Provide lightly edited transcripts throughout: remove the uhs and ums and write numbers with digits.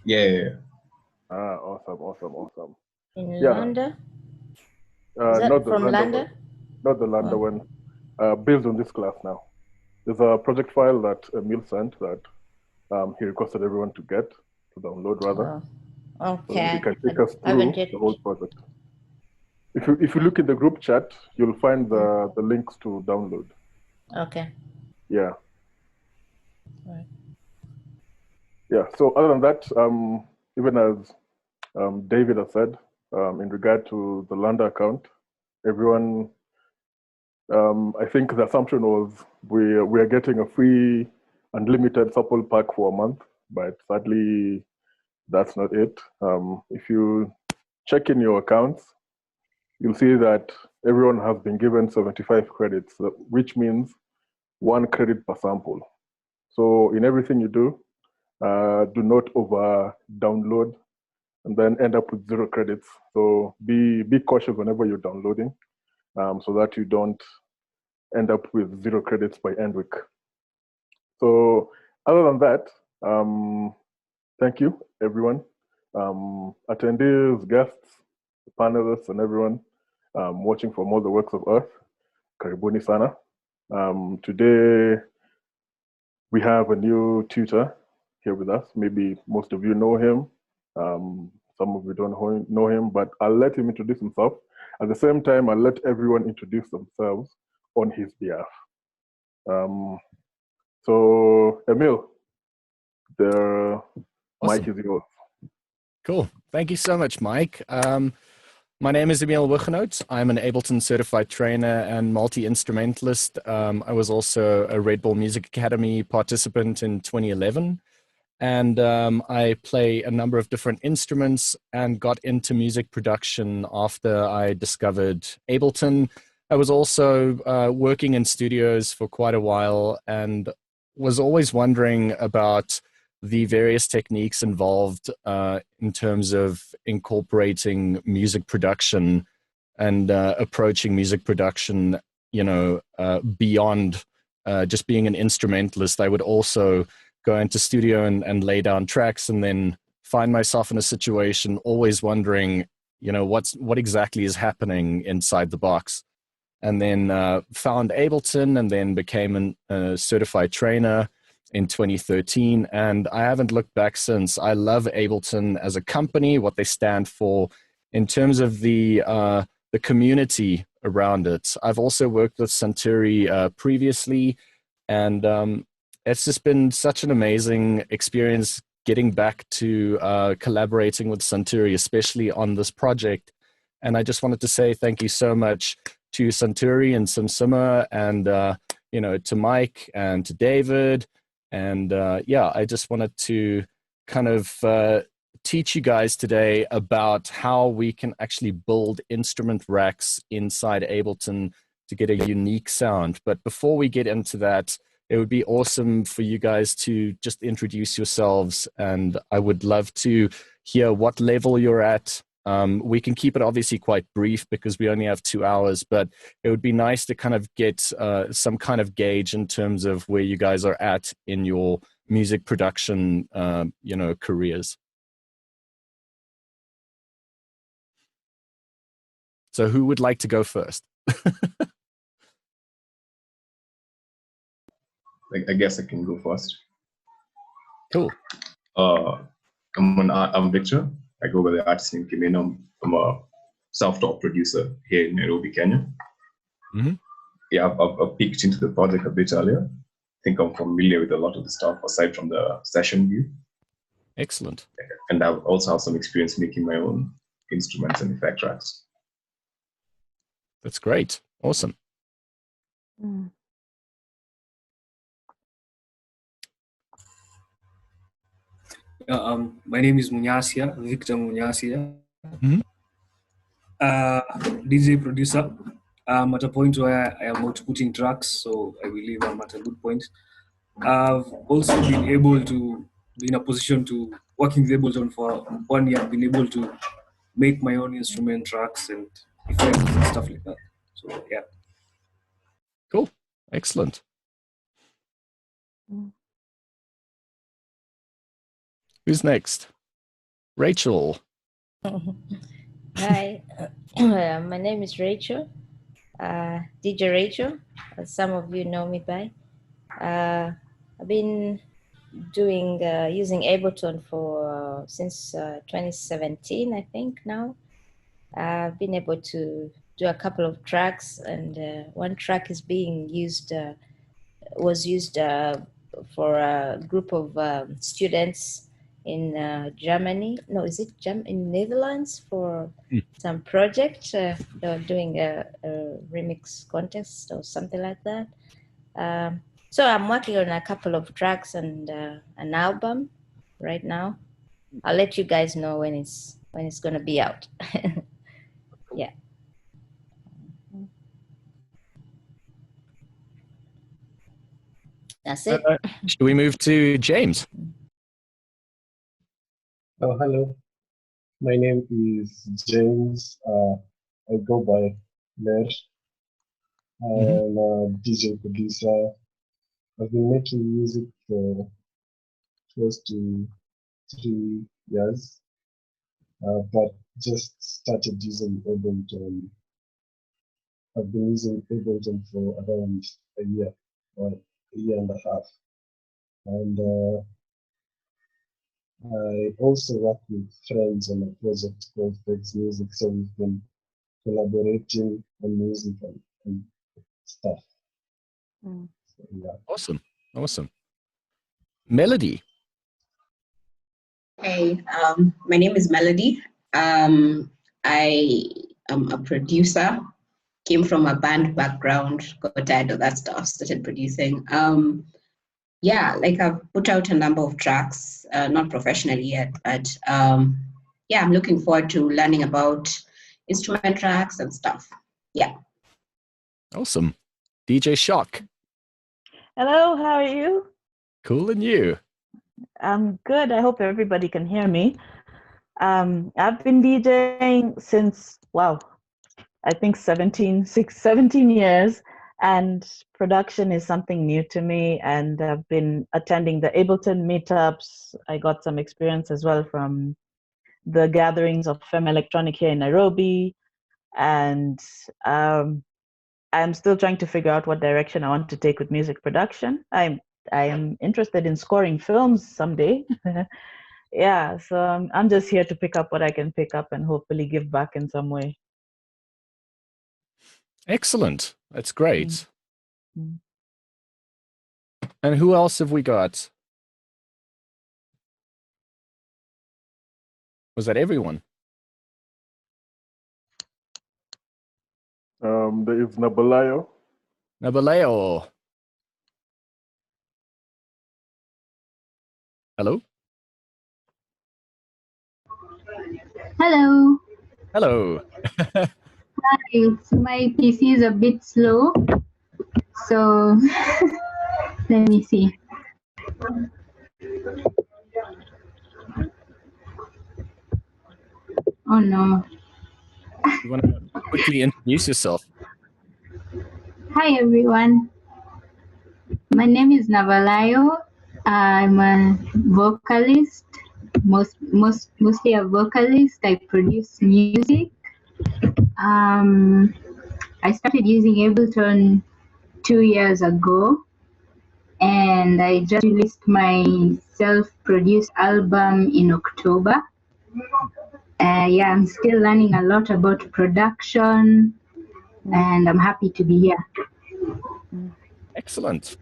Yeah, yeah, yeah. Awesome, awesome, awesome. In Yeah, Landa? Is not that the from Landa one, Landa? not the Landa Oh, one. Based on this class now. There's a project file that Emil sent that he requested everyone to get, to download rather, oh, so that he okay. can take I us haven't through yet. the whole project. If you look in the group chat, you'll find Mm, the links to download. okay. Yeah, Right. yeah. So other than that, even as David has said, in regard to the Landa account, everyone, I think the assumption was we are getting a free unlimited supple pack for a month, but sadly that's not it. If you check in your accounts, you'll see that everyone has been given 75 credits, which means 1 credit per sample. So in everything you do not over download and then end up with 0 credits. So be cautious whenever you're downloading, so that you don't end up with 0 credits by end week. So other than that, thank you everyone, attendees, guests, panelists, and everyone watching from all the works of Earth. Karibuni sana. Today we have a new tutor here with us. Maybe most of you know him. Some of you don't know him, but I'll let him introduce himself. At the same time, I'll let everyone introduce themselves on his behalf. So, Emil, the mic Awesome. is yours. Cool. Thank you so much, Mike. My name is Emile Hoogenhout. I'm an Ableton certified trainer and multi-instrumentalist. I was also a Red Bull Music Academy participant in 2011. And I play a number of different instruments and got into music production after I discovered Ableton. I was also working in studios for quite a while and was always wondering about the various techniques involved in terms of incorporating music production and approaching music production, beyond just being an instrumentalist. I would also go into studio and lay down tracks and then find myself in a situation always wondering, what exactly is happening inside the box. And then found Ableton and then became a certified trainer in 2013. And I haven't looked back since. I love Ableton as a company, what they stand for in terms of the community around it. I've also worked with Santuri previously, and it's just been such an amazing experience getting back to collaborating with Santuri, especially on this project. And I just wanted to say thank you so much to Santuri and Simsima and, to Mike and to David. And I just wanted to kind of teach you guys today about how we can actually build instrument racks inside Ableton to get a unique sound. But before we get into that, it would be awesome for you guys to just introduce yourselves, and I would love to hear what level you're at. We can keep it obviously quite brief because we only have 2 hours, but it would be nice to kind of get some kind of gauge in terms of where you guys are at in your music production, careers. So who would like to go first? I guess I can go first. Cool. I'm Victor. I go by the artist name Kimeno. I'm a self-taught producer here in Nairobi, Kenya. Mm-hmm. Yeah, I've peeked into the project a bit earlier. I think I'm familiar with a lot of the stuff aside from the session view. Excellent. And I also have some experience making my own instruments and effect tracks. That's great. Awesome. Mm. My name is Munyasia, Victor Munyasia. Mm-hmm. DJ producer. I'm at a point where I am not putting tracks, so I believe I'm at a good point. I've also been able to be in a position to working with Ableton for 1 year. I've been able to make my own instrument tracks and effects and stuff like that. So yeah. Cool. Excellent. Mm. Who's next? Rachel. Hi, my name is Rachel, DJ Rachel, as some of you know me by. I've been doing using Ableton for since 2017, I think now. I've been able to do a couple of tracks, and one track is being used, was used for a group of students in Germany. No, is it in Netherlands for some project? They were doing a remix contest or something like that. So I'm working on a couple of tracks and an album right now. I'll let you guys know when it's gonna be out. Yeah. That's it. Should we move to James? Oh, hello. My name is James. I go by Ler. I'm a DJ producer. I've been making music for close to 3 years, but just started using Ableton. I've been using Ableton for around a year or a year and a half. And I also work with friends on a project called Flex Music, so we've been collaborating on music and stuff. So, yeah. Awesome. Melody. Hey, my name is Melody. I am a producer, came from a band background, got tired of that stuff, started producing. Yeah, like I've put out a number of tracks, not professionally yet, but yeah, I'm looking forward to learning about instrument tracks and stuff. Yeah. Awesome. DJ Shock. Hello, how are you? Cool, and you? I'm good. I hope everybody can hear me. I've been DJing since, wow, I think 17 years, and production is something new to me, and I've been attending the Ableton meetups. I got some experience as well from the gatherings of Femme Electronic here in Nairobi, and I'm still trying to figure out what direction I want to take with music production. I am interested in scoring films someday. Yeah, so I'm just here to pick up what I can pick up and hopefully give back in some way. Excellent. That's great. Mm. And who else have we got? Was that everyone? There is Nabalayo. Nabaleo. Hello? Hello. Hello. So my PC is a bit slow, so let me see. Oh no. You want to quickly introduce yourself? Hi everyone. My name is Navalayo. I'm a vocalist, mostly a vocalist. I produce music. I started using Ableton 2 years ago, and I just released my self-produced album in October. Yeah, I'm still learning a lot about production, and I'm happy to be here. Excellent.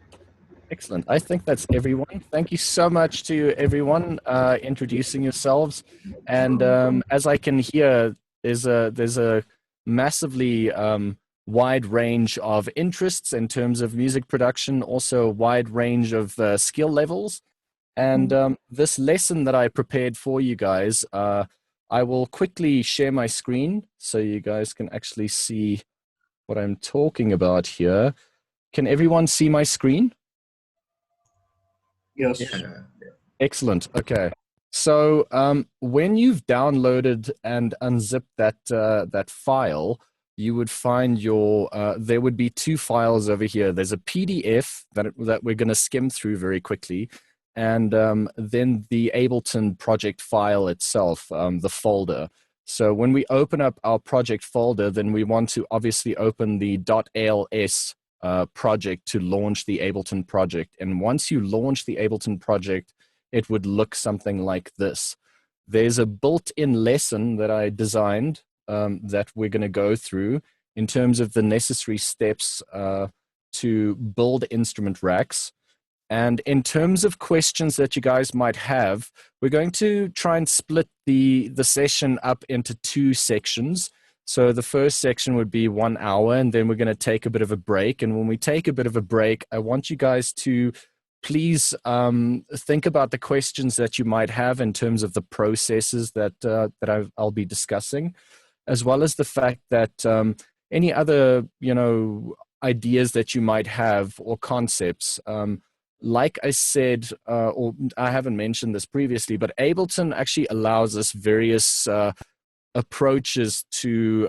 I think that's everyone. Thank you so much to everyone introducing yourselves. And as I can hear, there's a massively wide range of interests in terms of music production, also a wide range of skill levels. And this lesson that I prepared for you guys, I will quickly share my screen so you guys can actually see what I'm talking about here. Can everyone see my screen? Yes. Yeah. Excellent. Okay. So when you've downloaded and unzipped that file, you would find there would be two files over here. There's a PDF that we're going to skim through very quickly, and then the Ableton project file itself, the folder. So when we open up our project folder, then we want to obviously open the .als project to launch the Ableton project. And once you launch the Ableton project, it would look something like this. There's a built-in lesson that I designed that we're going to go through in terms of the necessary steps to build instrument racks. And in terms of questions that you guys might have, we're going to try and split the session up into 2 sections. So the first section would be 1 hour, and then we're going to take a bit of a break. And when we take a bit of a break, I want you guys to please think about the questions that you might have in terms of the processes that I'll be discussing, as well as the fact that any other, ideas that you might have or concepts. Like I said, or I haven't mentioned this previously, but Ableton actually allows us various approaches to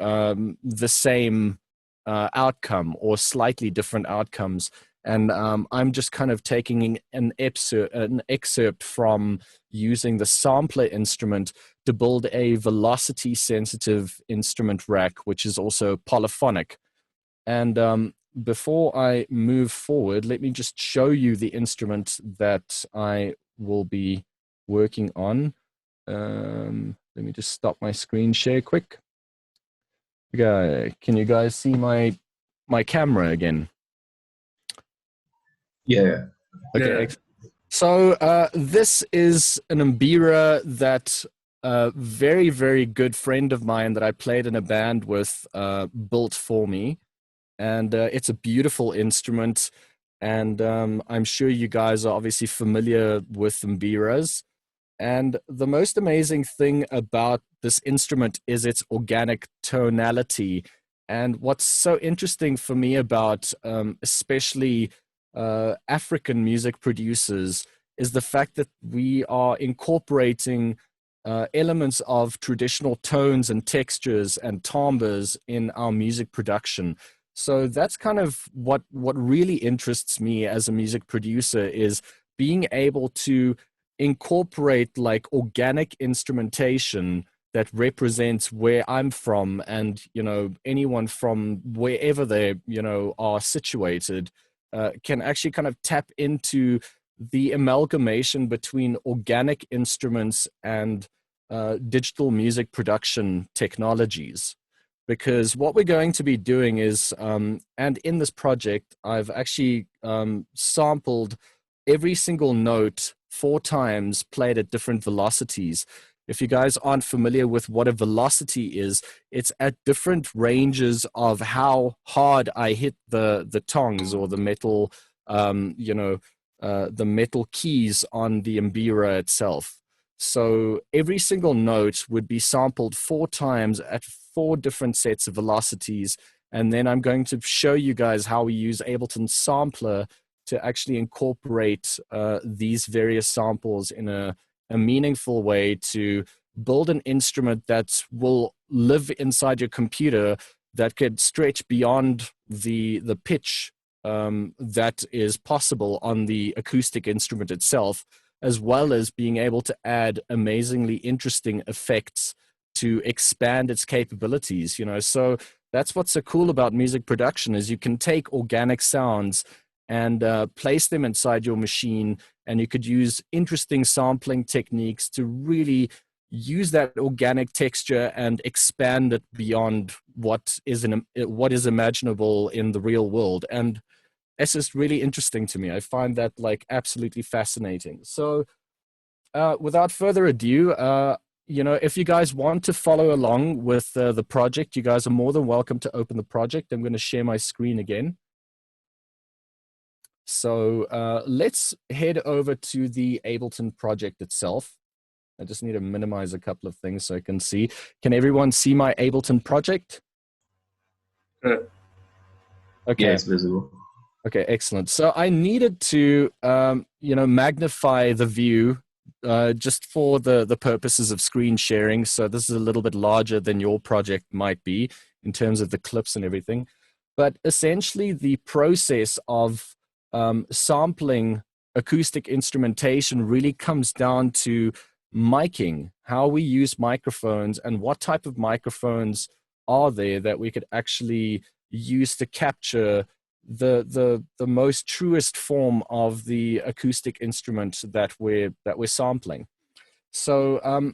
the same outcome or slightly different outcomes. And I'm just kind of taking an excerpt from using the sampler instrument to build a velocity-sensitive instrument rack, which is also polyphonic. And before I move forward, let me just show you the instrument that I will be working on. Let me just stop my screen share quick. Okay, can you guys see my camera again? Yeah. Okay. Yeah. So this is an Mbira that a very, very good friend of mine that I played in a band with built for me. And it's a beautiful instrument. And I'm sure you guys are obviously familiar with Mbiras. And the most amazing thing about this instrument is its organic tonality. And what's so interesting for me about especially African music producers is the fact that we are incorporating elements of traditional tones and textures and timbres in our music production. So that's kind of what really interests me as a music producer, is being able to incorporate like organic instrumentation that represents where I'm from, and anyone from wherever they are situated can actually kind of tap into the amalgamation between organic instruments and digital music production technologies. Because what we're going to be doing is, and in this project, I've actually sampled every single note 4 times, played at different velocities. If you guys aren't familiar with what a velocity is, it's at different ranges of how hard I hit the tongs or the metal, the metal keys on the Mbira itself. So every single note would be sampled 4 times at 4 different sets of velocities. And then I'm going to show you guys how we use Ableton Sampler to actually incorporate these various samples in a meaningful way to build an instrument that will live inside your computer, that could stretch beyond the pitch that is possible on the acoustic instrument itself, as well as being able to add amazingly interesting effects to expand its capabilities. So that's what's so cool about music production, is you can take organic sounds and place them inside your machine, and you could use interesting sampling techniques to really use that organic texture and expand it beyond what is imaginable in the real world. And it's just really interesting to me. I find that like absolutely fascinating. So without further ado, if you guys want to follow along with the project, you guys are more than welcome to open the project. I'm going to share my screen again. So let's head over to the Ableton project itself. I just need to minimize a couple of things so I can see. Can everyone see my Ableton project? Okay. Yeah, it's visible. Okay, excellent. So I needed to, magnify the view just for the purposes of screen sharing. So this is a little bit larger than your project might be in terms of the clips and everything. But essentially the process of sampling acoustic instrumentation really comes down to miking, how we use microphones and what type of microphones are there that we could actually use to capture the most truest form of the acoustic instrument that we're sampling. So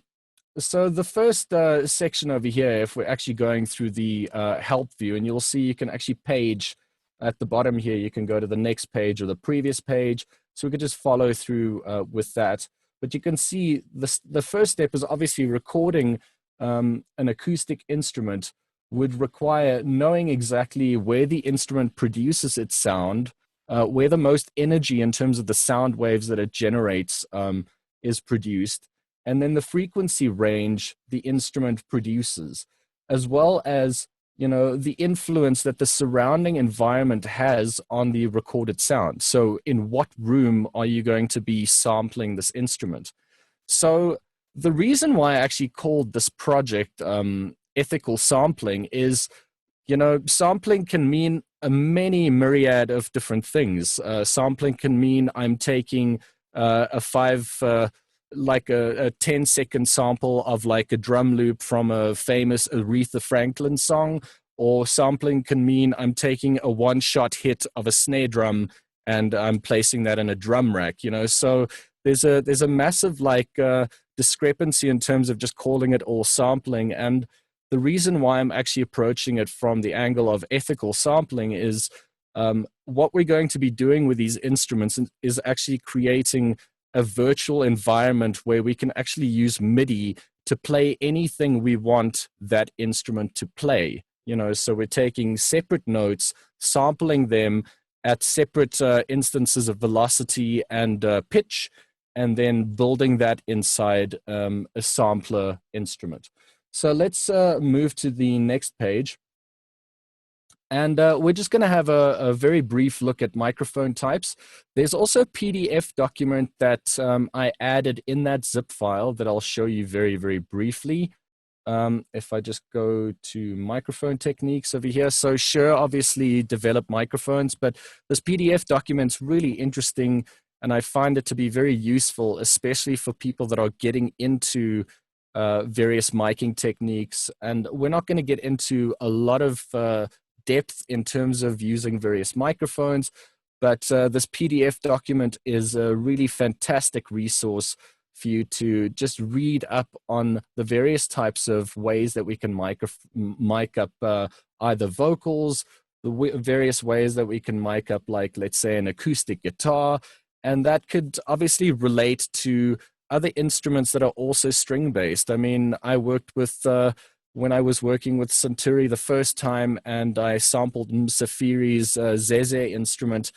so the first section over here, if we're actually going through the help view, and you'll see you can actually page at the bottom here, you can go to the next page or the previous page. So we could just follow through with that. But you can see the first step is obviously recording an acoustic instrument would require knowing exactly where the instrument produces its sound, where the most energy in terms of the sound waves that it generates is produced, and then the frequency range the instrument produces, as well as, you know, the influence that the surrounding environment has on the recorded sound. So in what room are you going to be sampling this instrument? So the reason why I actually called this project ethical sampling is, you know, sampling can mean a many myriad of different things. Sampling can mean I'm taking a 10-second sample of like a drum loop from a famous Aretha Franklin song, or sampling can mean I'm taking a one-shot hit of a snare drum and I'm placing that in a drum rack, you know. So there's a massive discrepancy in terms of just calling it all sampling. And the reason why I'm actually approaching it from the angle of ethical sampling is what we're going to be doing with these instruments is actually creating a virtual environment where we can actually use MIDI to play anything we want that instrument to play. You know, so we're taking separate notes, sampling them at separate instances of velocity and pitch, and then building that inside a sampler instrument. So let's move to the next page. And we're just going to have a very brief look at microphone types. There's also a PDF document that I added in that zip file that I'll show you very, very briefly. If I just go to microphone techniques over here. So Shure obviously developed microphones, but this PDF document's really interesting, and I find it to be very useful, especially for people that are getting into various miking techniques. And we're not going to get into a lot of depth in terms of using various microphones, but this PDF document is a really fantastic resource for you to just read up on the various types of ways that we can mic up either vocals, the various ways that we can mic up, like, let's say, an acoustic guitar, and that could obviously relate to other instruments that are also string-based. I mean, I worked with when I was working with Santuri the first time, and I sampled Msafiri's Zeze instrument.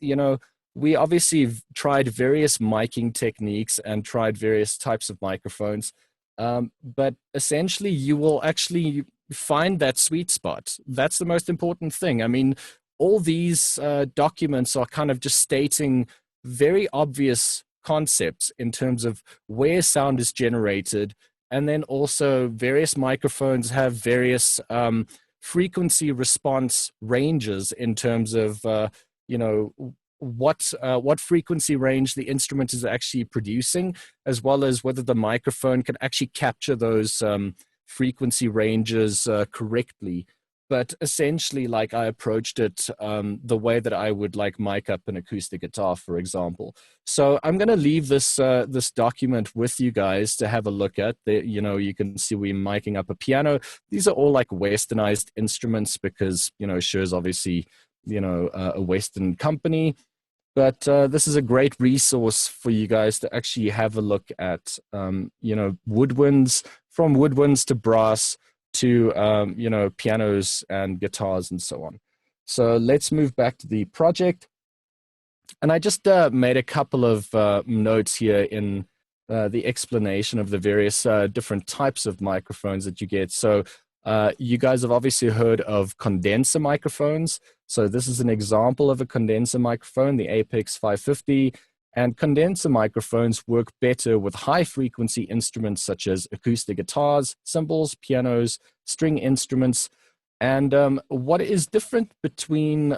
You know, we obviously tried various miking techniques and tried various types of microphones, but essentially you will actually find that sweet spot. That's the most important thing. I mean, all these documents are kind of just stating very obvious concepts in terms of where sound is generated, and then also various microphones have various frequency response ranges in terms of you know, what frequency range the instrument is actually producing, as well as whether the microphone can actually capture those frequency ranges correctly. But essentially, like, I approached it the way that I would like mic up an acoustic guitar, for example. So I'm going to leave this this document with you guys to have a look at. You know, you can see we're miking up a piano. These are all like westernized instruments because, you know, Shure's obviously, you know, a Western company. But this is a great resource for you guys to actually have a look at, you know, woodwinds, from woodwinds to brass to, you know, pianos and guitars and so on. So let's move back to the project. And I just made a couple of notes here in the explanation of the various different types of microphones that you get. So you guys have obviously heard of condenser microphones. So this is an example of a condenser microphone, the Apex 550. And condenser microphones work better with high frequency instruments such as acoustic guitars, cymbals, pianos, string instruments. And what is different between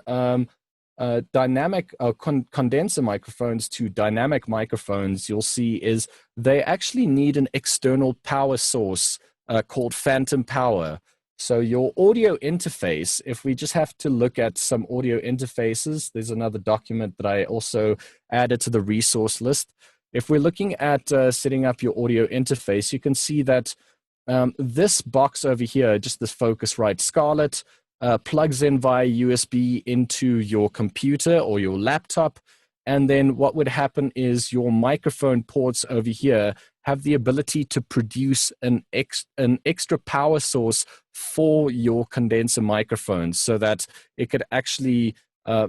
condenser microphones to dynamic microphones, you'll see is they actually need an external power source called phantom power. So your audio interface, if we just have to look at some audio interfaces, there's another document that I also added to the resource list. If we're looking at setting up your audio interface, you can see that this box over here, just this Focusrite Scarlett, plugs in via USB into your computer or your laptop. And then what would happen is your microphone ports over here have the ability to produce an extra power source for your condenser microphones so that it could actually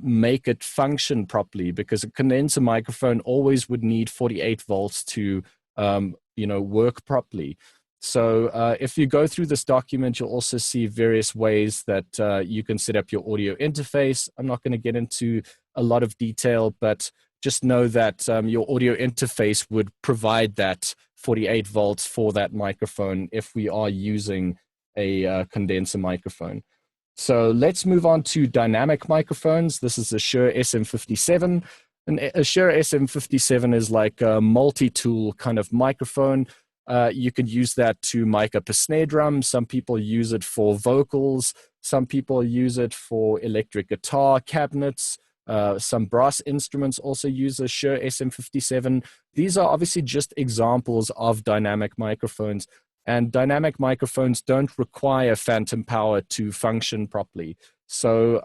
make it function properly, because a condenser microphone always would need 48 volts to work properly. So if you go through this document, you'll also see various ways that you can set up your audio interface. I'm not going to get into a lot of detail, but just know that your audio interface would provide that 48 volts for that microphone if we are using a condenser microphone. So let's move on to dynamic microphones. This is a Shure SM57. And a Shure SM57 is like a multi-tool kind of microphone. You could use that to mic up a snare drum. Some people use it for vocals. Some people use it for electric guitar cabinets. Some brass instruments also use a Shure SM57. These are obviously just examples of dynamic microphones. And dynamic microphones don't require phantom power to function properly. So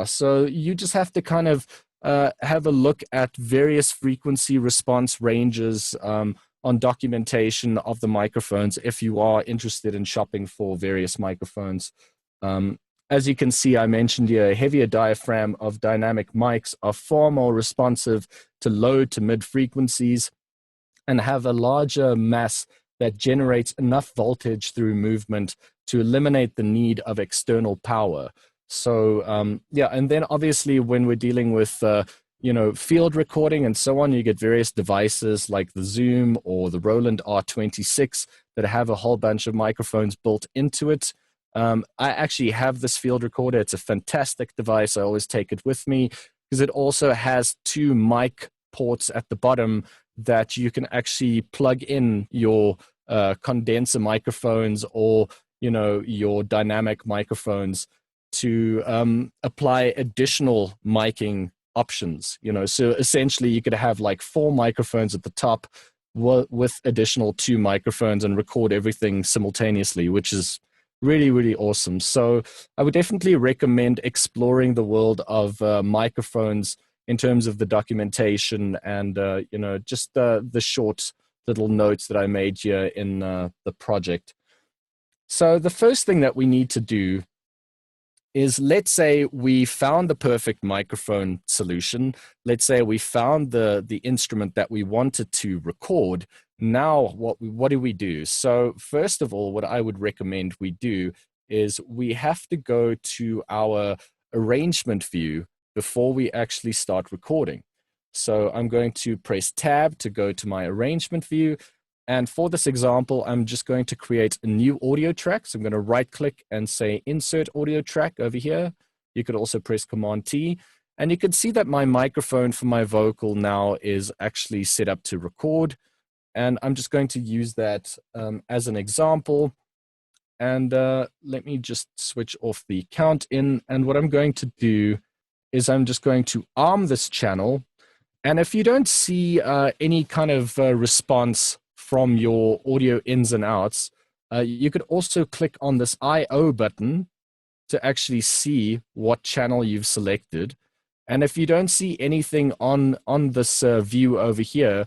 so you just have to kind of have a look at various frequency response ranges on documentation of the microphones if you are interested in shopping for various microphones. As you can see, I mentioned here, a heavier diaphragm of dynamic mics are far more responsive to low to mid frequencies and have a larger mass that generates enough voltage through movement to eliminate the need of external power. So and then obviously when we're dealing with field recording and so on, you get various devices like the Zoom or the Roland R26 that have a whole bunch of microphones built into it. I actually have this field recorder. It's a fantastic device. I always take it with me because it also has 2 mic ports at the bottom that you can actually plug in your condenser microphones or your dynamic microphones to apply additional miking options. So essentially you could have like 4 microphones at the top with additional 2 microphones and record everything simultaneously, which is really, really awesome. So I would definitely recommend exploring the world of microphones in terms of the documentation and, just the short little notes that I made here in the project. So the first thing that we need to do is, let's say we found the perfect microphone solution. Let's say we found the instrument that we wanted to record. Now, what do we do? So first of all, what I would recommend we do is we have to go to our arrangement view before we actually start recording. So I'm going to press Tab to go to my arrangement view. And for this example, I'm just going to create a new audio track. So I'm going to right click and say Insert Audio Track over here. You could also press Command T. And you can see that my microphone for my vocal now is actually set up to record. And I'm just going to use that as an example. And let me just switch off the count in. And what I'm going to do is I'm just going to arm this channel. And if you don't see any kind of response from your audio ins and outs, you could also click on this I/O button to actually see what channel you've selected. And if you don't see anything on this view over here,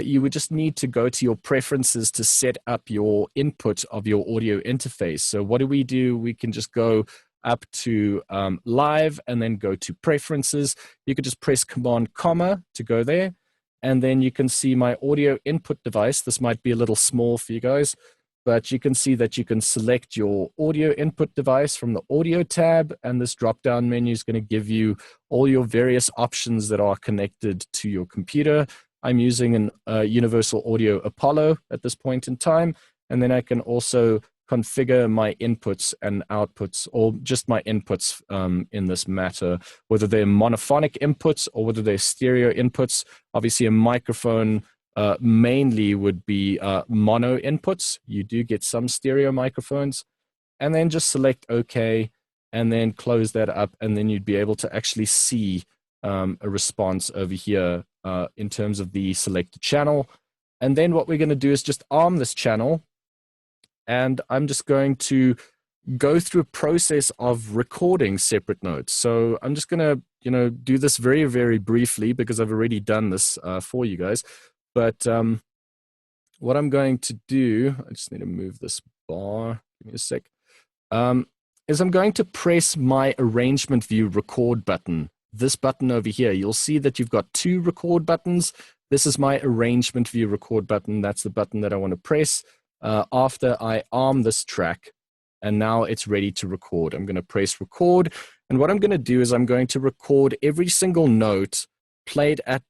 you would just need to go to your preferences to set up your input of your audio interface. So what do? We can just go up to live and then go to preferences. You could just press Command comma to go there. And then you can see my audio input device. This might be a little small for you guys, but you can see that you can select your audio input device from the audio tab. And this drop-down menu is going to give you all your various options that are connected to your computer. I'm using an Universal Audio Apollo at this point in time. And then I can also configure my inputs and outputs, or just my inputs in this matter, whether they're monophonic inputs or whether they're stereo inputs. Obviously, a microphone mainly would be mono inputs. You do get some stereo microphones. And then just select OK, and then close that up, and then you'd be able to actually see a response over here in terms of the selected channel. And then what we're going to do is just arm this channel, and I'm just going to go through a process of recording separate notes. So I'm just going to, do this very, very briefly because I've already done this for you guys. But what I'm going to do, I just need to move this bar. Give me a sec. Is I'm going to press my arrangement view record button. This button over here, you'll see that you've got two record buttons. This is my arrangement view record button. That's the button that I want to press after I arm this track. And now it's ready to record. I'm going to press record. And what I'm going to do is I'm going to record every single note played at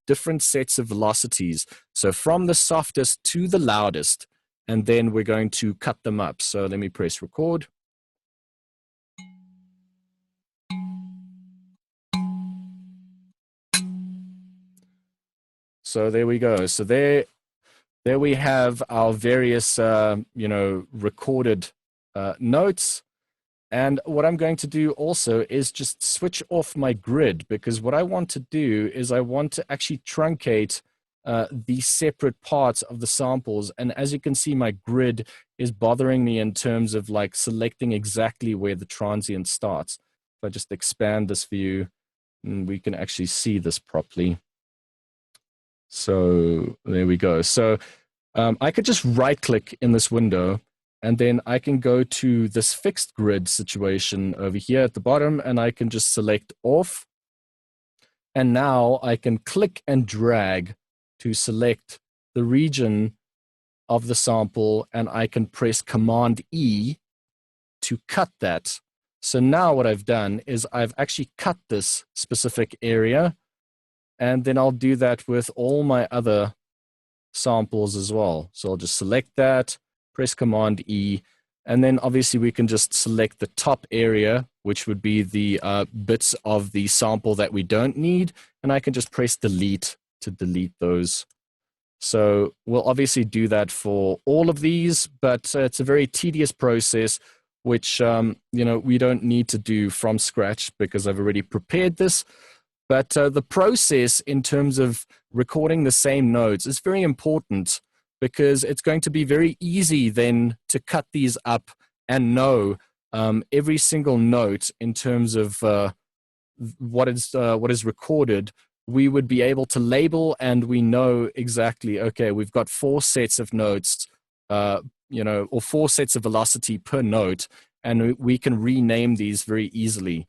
different sets of velocities. So from the softest to the loudest. And then we're going to cut them up. So let me press record. So there we go. So there we have our various, recorded notes. And what I'm going to do also is just switch off my grid, because what I want to do is I want to actually truncate the separate parts of the samples. And as you can see, my grid is bothering me in terms of like selecting exactly where the transient starts. If I just expand this view, and we can actually see this properly. So there we go. So I could just right click in this window, and then I can go to this fixed grid situation over here at the bottom, and I can just select off. And now I can click and drag to select the region of the sample, and I can press Command E to cut that. So now what I've done is I've actually cut this specific area, and then I'll do that with all my other samples as well. So I'll just select that, press Command E, and then obviously we can just select the top area, which would be the bits of the sample that we don't need, and I can just press delete to delete those. So we'll obviously do that for all of these, but it's a very tedious process, which we don't need to do from scratch because I've already prepared this. But the process in terms of recording the same notes is very important, because it's going to be very easy then to cut these up and know every single note in terms of what is recorded. We would be able to label, and we know exactly, okay, we've got 4 sets of notes, or 4 sets of velocity per note, and we can rename these very easily.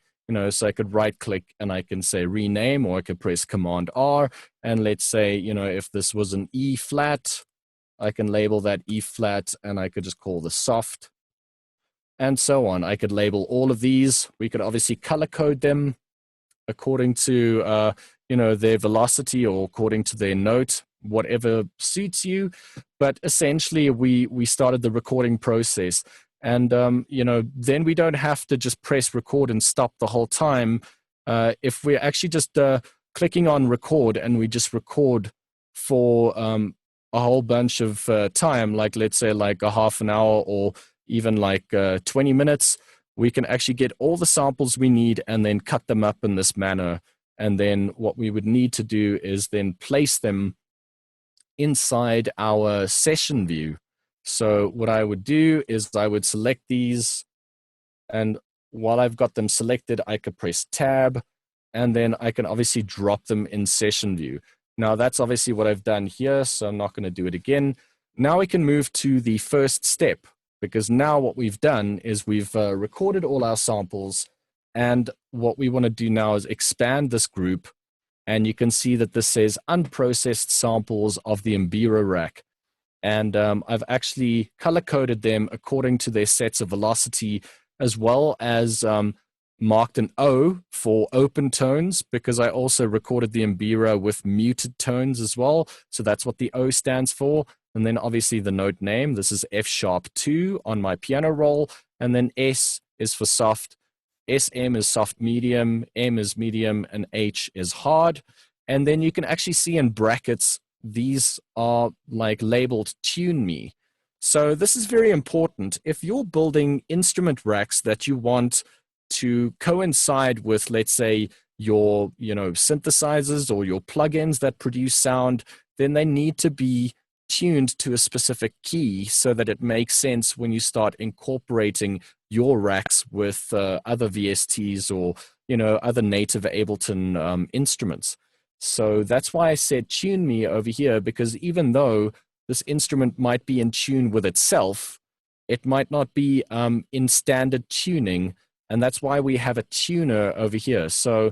So I could right click and I can say rename, or I could press Command R, and let's say, if this was an E flat, I can label that E flat, and I could just call this soft, and so on. I could label all of these. We could obviously color code them according to their velocity, or according to their note, whatever suits you. But essentially we started the recording process, and then we don't have to just press record and stop the whole time. If we're actually just clicking on record, and we just record for a whole bunch of time, like let's say like a half an hour, or even like 20 minutes, we can actually get all the samples we need and then cut them up in this manner. And then what we would need to do is then place them inside our session view. So what I would do is I would select these, and while I've got them selected, I could press Tab, and then I can obviously drop them in session view. Now that's obviously what I've done here, so I'm not going to do it again. Now we can move to the first step, because now what we've done is we've recorded all our samples, and what we want to do now is expand this group, and you can see that this says unprocessed samples of the Mbira rack. And I've actually color-coded them according to their sets of velocity, as well as marked an O for open tones, because I also recorded the Mbira with muted tones as well. So that's what the O stands for. and then obviously the note name. This is F sharp 2 on my piano roll, and then S is for soft, SM is soft medium, M is medium, and H is hard. And then you can actually see in brackets, these are like labeled tune me. So this is very important. If you're building instrument racks that you want to coincide with, let's say, your synthesizers or your plugins that produce sound, then they need to be tuned to a specific key so that it makes sense when you start incorporating your racks with other VSTs or other native Ableton instruments. So that's why I said tune me over here, because even though this instrument might be in tune with itself, it might not be in standard tuning, and that's why we have a tuner over here. So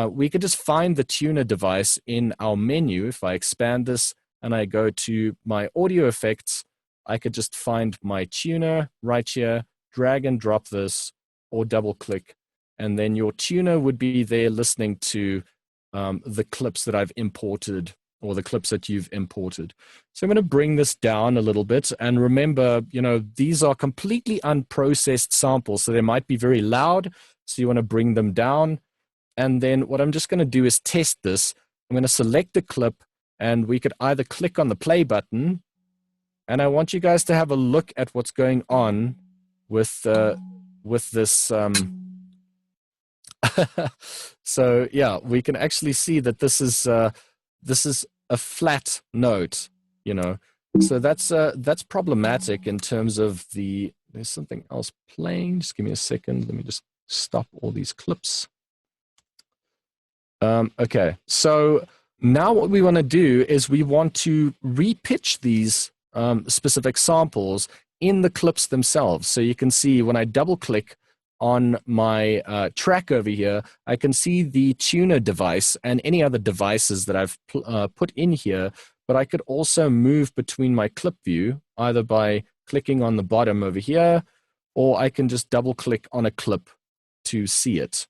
we could just find the tuner device in our menu. If I expand this and I go to my audio effects, I could just find my tuner right here, drag and drop this, or double click, and then your tuner would be there listening to the clips that I've imported, or the clips that you've imported. So I'm going to bring this down a little bit, and remember, these are completely unprocessed samples, so they might be very loud, so you want to bring them down. And then what I'm just going to do is test this. I'm going to select the clip, and we could either click on the play button, and I want you guys to have a look at what's going on with this. So yeah, we can actually see that this is a flat note, So that's problematic in terms of there's something else playing. Just give me a second. Let me just stop all these clips. Okay, so now what we want to do is we want to repitch these specific samples in the clips themselves. So you can see when I double click on my track over here, I can see the tuner device and any other devices that I've put in here, but I could also move between my clip view either by clicking on the bottom over here, or I can just double click on a clip to see it.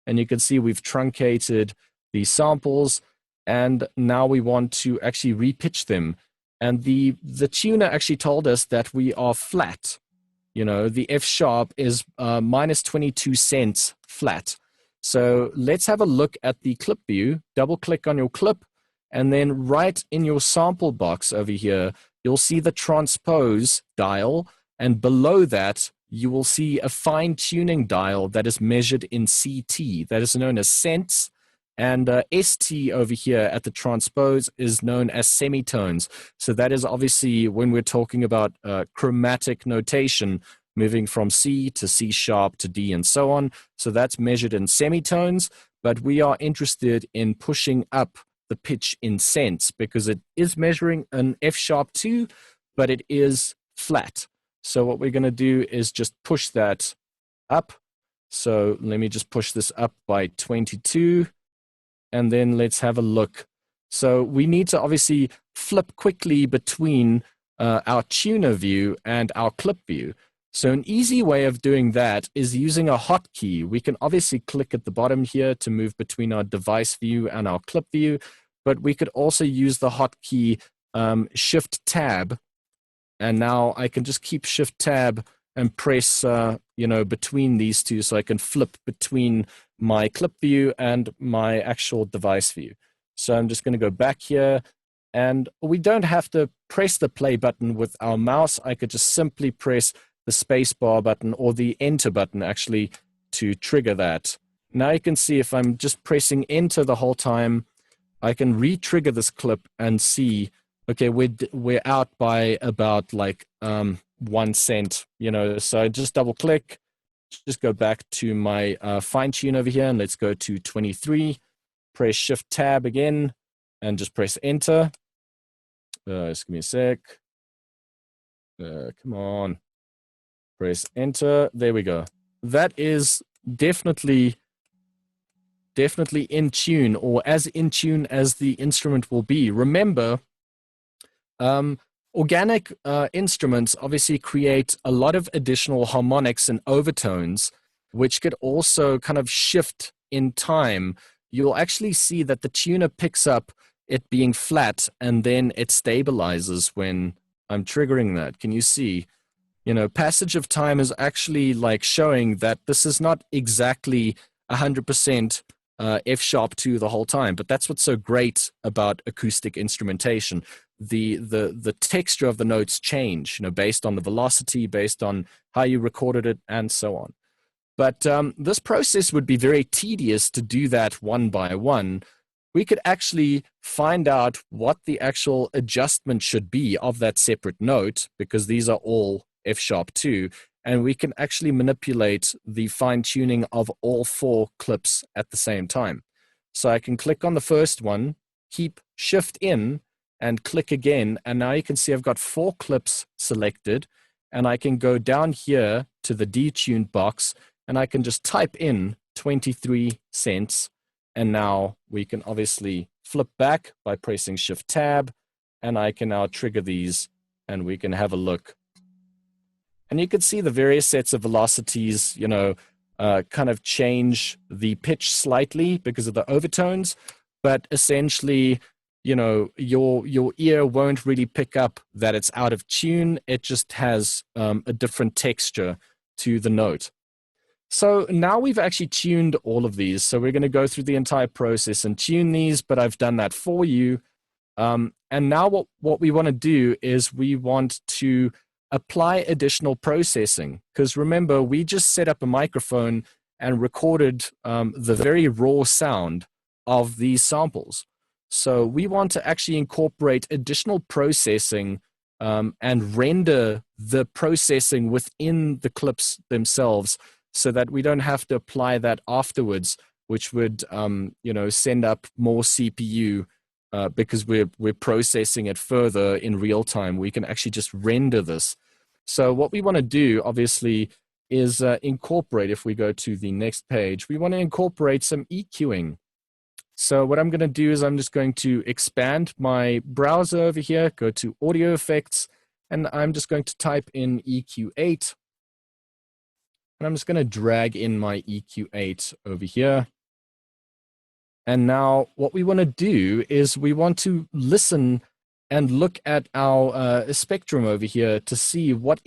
And you can see we've truncated these samples, and now we want to actually repitch them. And the tuner actually told us that we are flat. The F sharp is minus 22 cents flat. So let's have a look at the clip view. Double click on your clip, and then right in your sample box over here, you'll see the transpose dial, and below that, you will see a fine-tuning dial that is measured in CT, that is known as cents, and ST over here at the transpose is known as semitones. So that is obviously when we're talking about chromatic notation, moving from C to C sharp to D and so on. So that's measured in semitones, but we are interested in pushing up the pitch in cents because it is measuring an F sharp 2, but it is flat. So what we're going to do is just push that up. So let me just push this up by 22, and then let's have a look. So we need to obviously flip quickly between our tuner view and our clip view. So an easy way of doing that is using a hotkey. We can obviously click at the bottom here to move between our device view and our clip view, but we could also use the hotkey Shift Tab. And now I can just keep Shift Tab and press, between these two, so I can flip between my clip view and my actual device view. So I'm just going to go back here, and we don't have to press the play button with our mouse. I could just simply press the space bar button or the enter button actually to trigger that. Now you can see if I'm just pressing enter the whole time, I can re-trigger this clip and see, okay, we're out by about like 1 cent, so I just double click, just go back to my fine tune over here, and let's go to 23, press Shift Tab again, and just press enter. Just give me a sec. Come on. Press enter. There we go. That is definitely in tune, or as in tune as the instrument will be. Remember, organic instruments obviously create a lot of additional harmonics and overtones, which could also kind of shift in time. You'll actually see that the tuner picks up it being flat, and then it stabilizes when I'm triggering that. Can you see? You know, passage of time is actually like showing that this is not exactly 100% F# 2 the whole time, but that's what's so great about acoustic instrumentation. The texture of the notes change, you know, based on the velocity, based on how you recorded it, and so on. But this process would be very tedious to do that one by one. We could actually find out what the actual adjustment should be of that separate note, because these are all F# 2, and we can actually manipulate the fine-tuning of all 4 clips at the same time. So I can click on the first one, keep Shift in, and click again, and now you can see I've got 4 clips selected, and I can go down here to the detuned box, and I can just type in 23 cents, and now we can obviously flip back by pressing Shift Tab, and I can now trigger these, and we can have a look. And you can see the various sets of velocities, you know, kind of change the pitch slightly because of the overtones, but essentially, you know, your ear won't really pick up that it's out of tune. It just has a different texture to the note. So now we've actually tuned all of these. So we're going to go through the entire process and tune these, but I've done that for you. And now what we want to do is we want to apply additional processing, because remember, we just set up a microphone and recorded the very raw sound of these samples. So we want to actually incorporate additional processing and render the processing within the clips themselves, so that we don't have to apply that afterwards, which would you know, send up more CPU because we're processing it further in real time. We can actually just render this. So what we want to do, obviously, is incorporate, if we go to the next page, we want to incorporate some EQing. So what I'm going to do is I'm just going to expand my browser over here, go to Audio Effects, and I'm just going to type in EQ8. And I'm just going to drag in my EQ8 over here. And now what we want to do is we want to listen and look at our spectrum over here to see what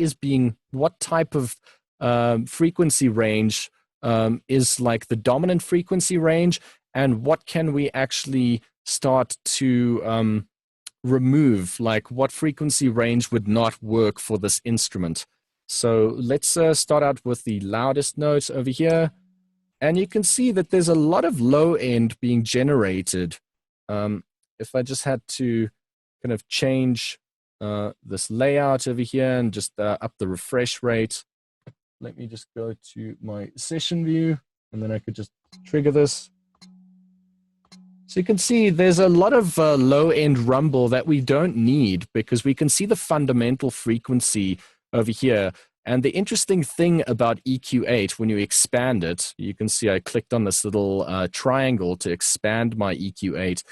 type of frequency range is like the dominant frequency range, and what can we actually start to remove, like what frequency range would not work for this instrument. So let's start out with the loudest notes over here. And you can see that there's a lot of low end being generated. If I just had to kind of change this layout over here and just up the refresh rate. Let me just go to my session view, and then I could just trigger this. So you can see there's a lot of low-end rumble that we don't need, because we can see the fundamental frequency over here. And the interesting thing about EQ8, when you expand it, you can see I clicked on this little triangle to expand my EQ8,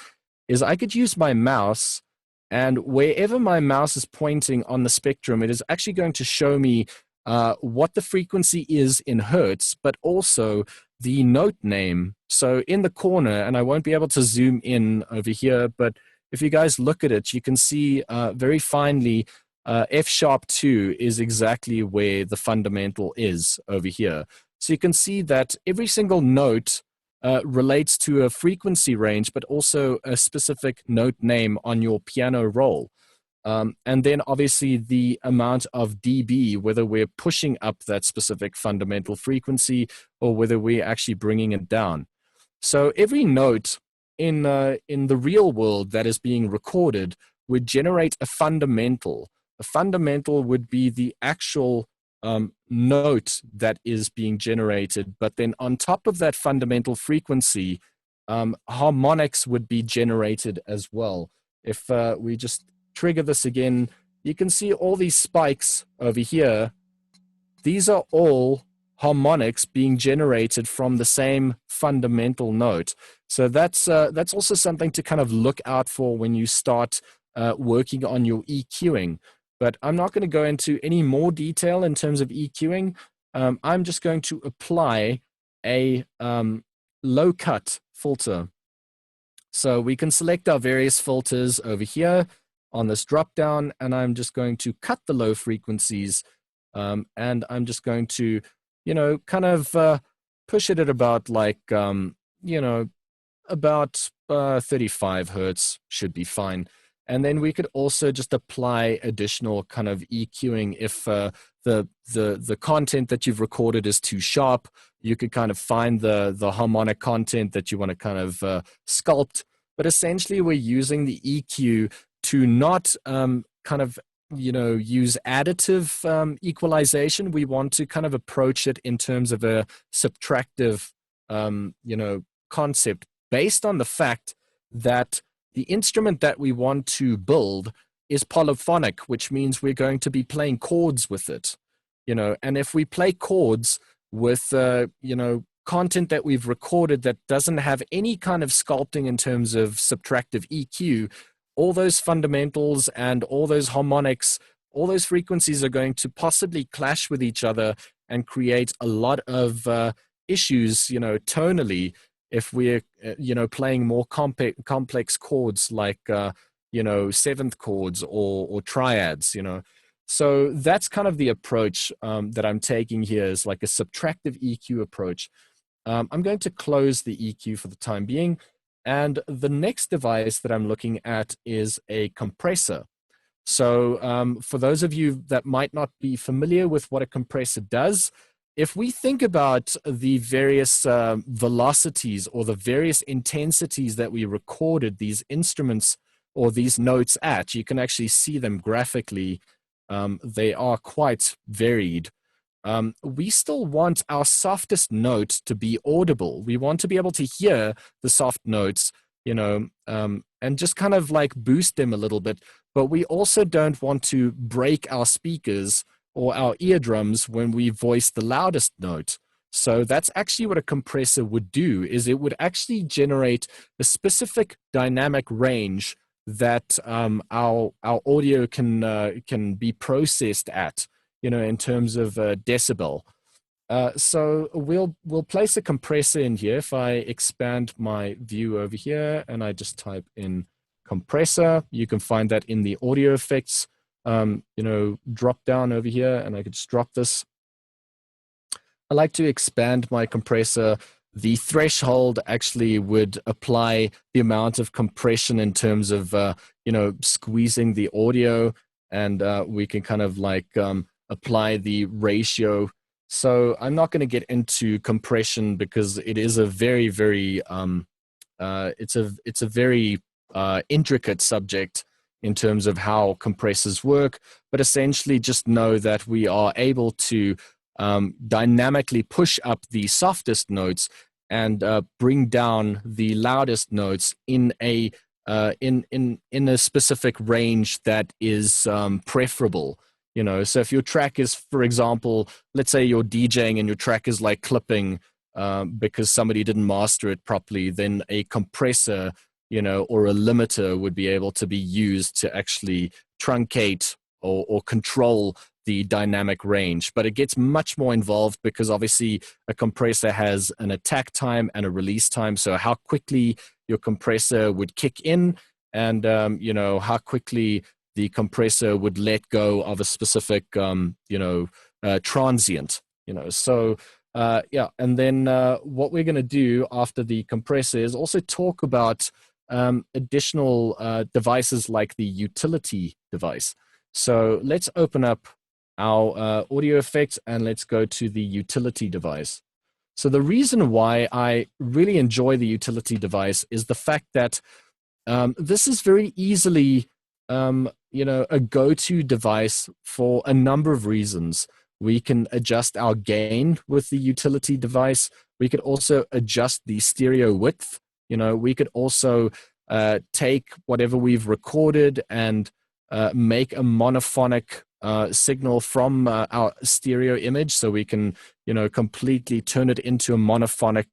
is I could use my mouse, and wherever my mouse is pointing on the spectrum, it is actually going to show me what the frequency is in hertz, but also the note name. So in the corner, and I won't be able to zoom in over here, but if you guys look at it, you can see very finely F# 2 is exactly where the fundamental is over here. So you can see that every single note relates to a frequency range, but also a specific note name on your piano roll. And then obviously the amount of dB, whether we're pushing up that specific fundamental frequency or whether we're actually bringing it down. So every note in the real world that is being recorded would generate a fundamental. A fundamental would be the actual note that is being generated, but then on top of that fundamental frequency, harmonics would be generated as well. If we just trigger this again, you can see all these spikes over here. These are all harmonics being generated from the same fundamental note. So that's also something to kind of look out for when you start working on your EQing. But I'm not going to go into any more detail in terms of EQing. I'm just going to apply a low cut filter. So we can select our various filters over here on this drop down, and I'm just going to cut the low frequencies, and I'm just going to, kind of push it at about like, about 35 hertz should be fine. And then we could also just apply additional kind of EQing if the content that you've recorded is too sharp. You could kind of find the harmonic content that you want to kind of sculpt. But essentially, we're using the EQ to not kind of use additive equalization. We want to kind of approach it in terms of a subtractive concept, based on the fact that the instrument that we want to build is polyphonic, which means we're going to be playing chords with it, and if we play chords with content that we've recorded that doesn't have any kind of sculpting in terms of subtractive EQ, all those fundamentals and all those harmonics, all those frequencies are going to possibly clash with each other and create a lot of issues, tonally, if we're, playing more complex chords like, seventh chords or triads, So that's kind of the approach that I'm taking here, is like a subtractive EQ approach. I'm going to close the EQ for the time being. And the next device that I'm looking at is a compressor. So for those of you that might not be familiar with what a compressor does, if we think about the various velocities or the various intensities that we recorded these instruments or these notes at, you can actually see them graphically. They are quite varied. We still want our softest note to be audible. We want to be able to hear the soft notes, and just kind of like boost them a little bit. But we also don't want to break our speakers or our eardrums when we voice the loudest note. So that's actually what a compressor would do, is it would actually generate a specific dynamic range that our audio can be processed at, in terms of decibel. So we'll place a compressor in here. If I expand my view over here and I just type in compressor, you can find that in the audio effects drop down over here, and I could just drop this. I like to expand my compressor. The threshold actually would apply the amount of compression in terms of squeezing the audio, and we can kind of like apply the ratio. So I'm not going to get into compression because it is a very, very it's a very intricate subject in terms of how compressors work, but essentially just know that we are able to dynamically push up the softest notes and bring down the loudest notes in a specific range that is preferable. So if your track is, for example, let's say you're DJing and your track is like clipping because somebody didn't master it properly, then a compressor or a limiter would be able to be used to actually truncate or control the dynamic range. But it gets much more involved because obviously a compressor has an attack time and a release time. So how quickly your compressor would kick in and, how quickly the compressor would let go of a specific, transient, So and then what we're going to do after the compressor is also talk about additional devices like the utility device. So let's open up our audio effects and let's go to the utility device. So the reason why I really enjoy the utility device is the fact that this is very easily a go-to device for a number of reasons. We can adjust our gain with the utility device. We could also adjust the stereo width. We could also take whatever we've recorded and make a monophonic signal from our stereo image. So we can, completely turn it into a monophonic,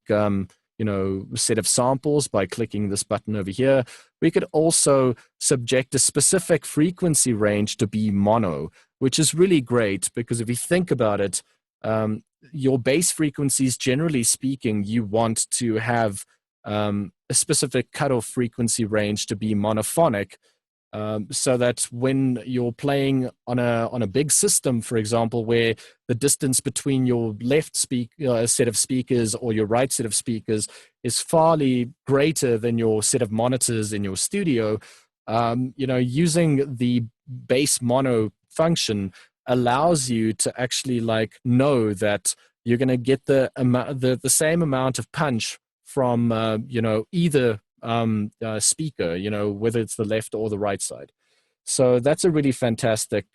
set of samples by clicking this button over here. We could also subject a specific frequency range to be mono, which is really great because if you think about it, your bass frequencies, generally speaking, you want to have a specific cutoff frequency range to be monophonic, so that when you're playing on a big system, for example, where the distance between your left set of speakers or your right set of speakers is farly greater than your set of monitors in your studio, using the bass mono function allows you to actually know that you're going to get the same amount of punch from either speaker, whether it's the left or the right side. So that's a really fantastic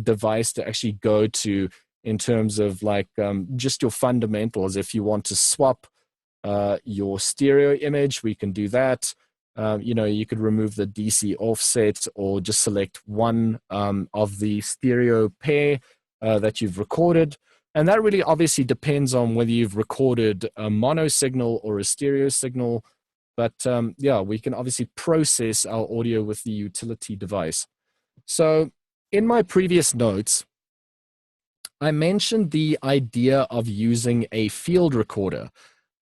device to actually go to in terms of just your fundamentals. If you want to swap your stereo image, we can do that. You could remove the DC offset or just select one of the stereo pair that you've recorded. And that really obviously depends on whether you've recorded a mono signal or a stereo signal. But we can obviously process our audio with the utility device. So in my previous notes, I mentioned the idea of using a field recorder.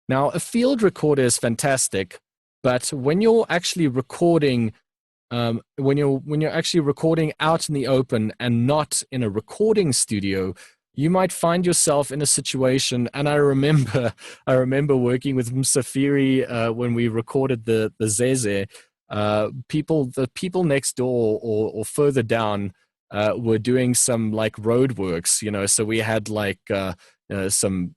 Now, a field recorder is fantastic, but when you're actually recording, when you're actually recording out in the open and not in a recording studio, you might find yourself in a situation, and I remember working with Msafiri when we recorded the Zeze. The people next door or further down were doing some road works, so we had some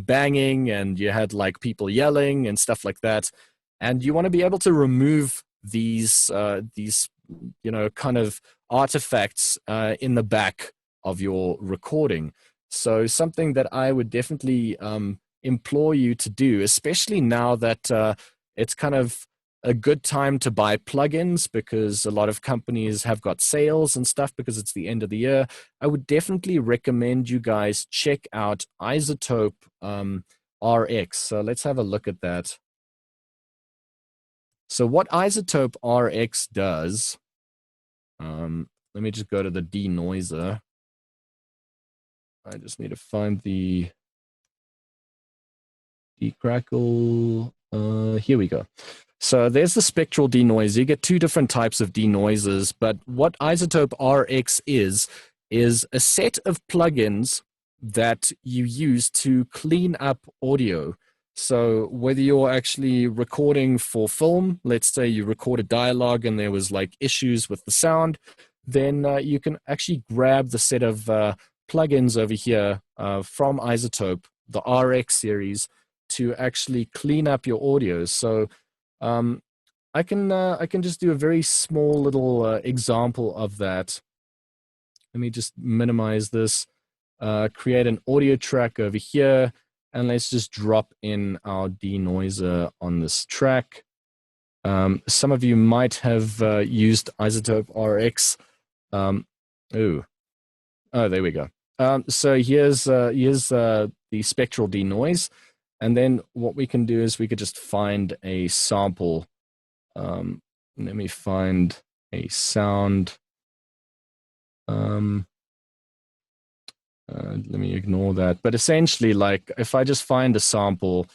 banging, and you had people yelling and stuff like that. And you want to be able to remove these kind of artifacts in the back of your recording. So something that I would definitely implore you to do, especially now that it's kind of a good time to buy plugins, because a lot of companies have got sales and stuff because it's the end of the year. I would definitely recommend you guys check out iZotope RX. So let's have a look at that. So what iZotope RX does, let me just go to the denoiser. I just need to find the decrackle. Here we go. So there's the spectral denoiser. You get two different types of denoisers, but what iZotope RX is a set of plugins that you use to clean up audio. So whether you're actually recording for film, let's say you recorded dialogue and there was issues with the sound, then you can actually grab the set of plugins over here from iZotope, the RX series, to actually clean up your audio. So I can just do a very small little example of that. Let me just minimize this, create an audio track over here, and let's just drop in our denoiser on this track. Some of you might have used iZotope RX. Oh, there we go. So here's the spectral denoise, and then what we can do is we could just find a sample. Let me find a sound. Let me ignore that. But essentially, if I just find a sample,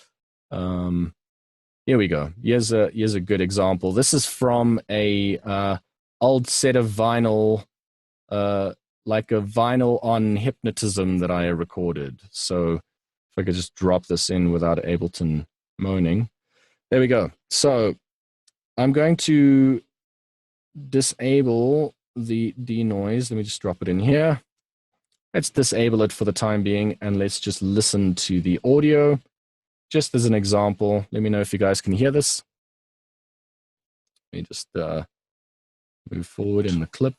here we go. Here's a good example. This is from a old set of vinyl, like a vinyl on hypnotism that I recorded. So if I could just drop this in without Ableton moaning. There we go. So I'm going to disable the denoise. Let me just drop it in here. Let's disable it for the time being, and let's just listen to the audio. Just as an example, let me know if you guys can hear this. Let me just move forward in the clip.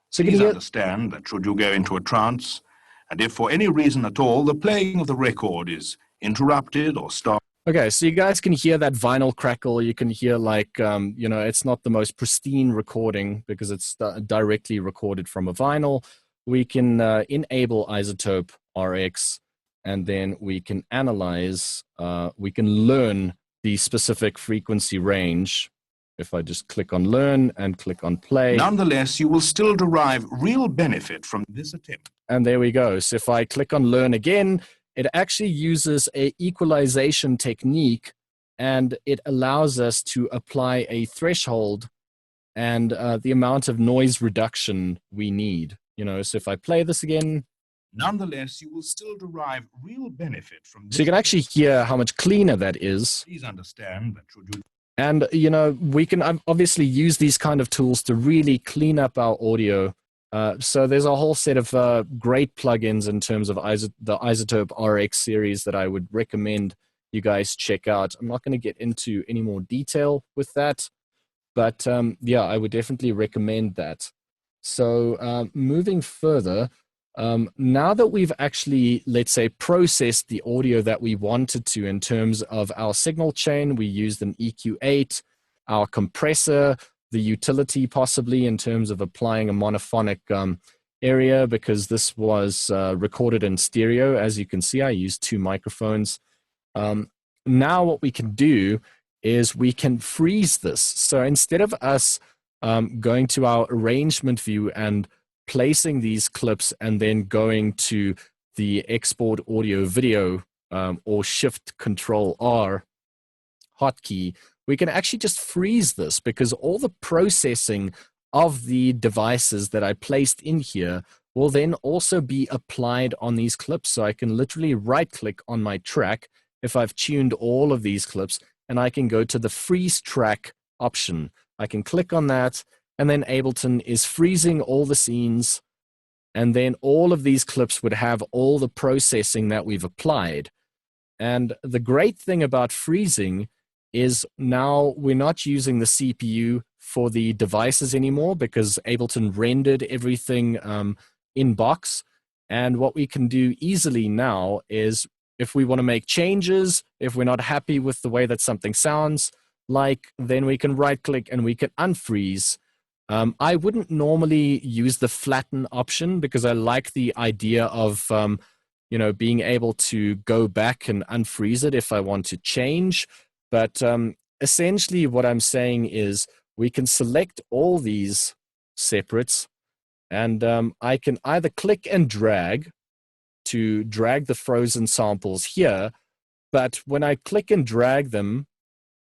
So Please understand that should you go into a trance, and if for any reason at all the playing of the record is interrupted or stopped. Okay, so you guys can hear that vinyl crackle. You can hear it's not the most pristine recording because it's directly recorded from a vinyl. We can enable iZotope RX, and then we can analyze, we can learn the specific frequency range. If I just click on learn and click on play. Nonetheless, you will still derive real benefit from this attempt. And there we go. So if I click on learn again, it actually uses a equalization technique and it allows us to apply a threshold and the amount of noise reduction we need. So if I play this again. Nonetheless, you will still derive real benefit from this. So you can actually hear how much cleaner that is. Please understand that should you... And, we can obviously use these kind of tools to really clean up our audio. So there's a whole set of great plugins in terms of the Isotope RX series that I would recommend you guys check out. I'm not going to get into any more detail with that, but yeah, I would definitely recommend that. So moving further, now that we've actually, let's say, processed the audio that we wanted to in terms of our signal chain, we used an EQ8, our compressor, the utility possibly in terms of applying a monophonic area, because this was recorded in stereo. As you can see, I used 2 microphones. Now what we can do is we can freeze this. So instead of us going to our arrangement view and placing these clips and then going to the export audio video or shift control R hotkey, we can actually just freeze this, because all the processing of the devices that I placed in here will then also be applied on these clips. So I can literally right click on my track if I've tuned all of these clips, and I can go to the freeze track option. I can click on that, and then Ableton is freezing all the scenes, and then all of these clips would have all the processing that we've applied. And the great thing about freezing is now we're not using the CPU for the devices anymore, because Ableton rendered everything in box. And what we can do easily now is, if we want to make changes, if we're not happy with the way that something sounds, then we can right click and we can unfreeze. I wouldn't normally use the flatten option, because I like the idea of being able to go back and unfreeze it if I want to change. But essentially what I'm saying is we can select all these separates, and I can either click and drag to drag the frozen samples here. But when I click and drag them,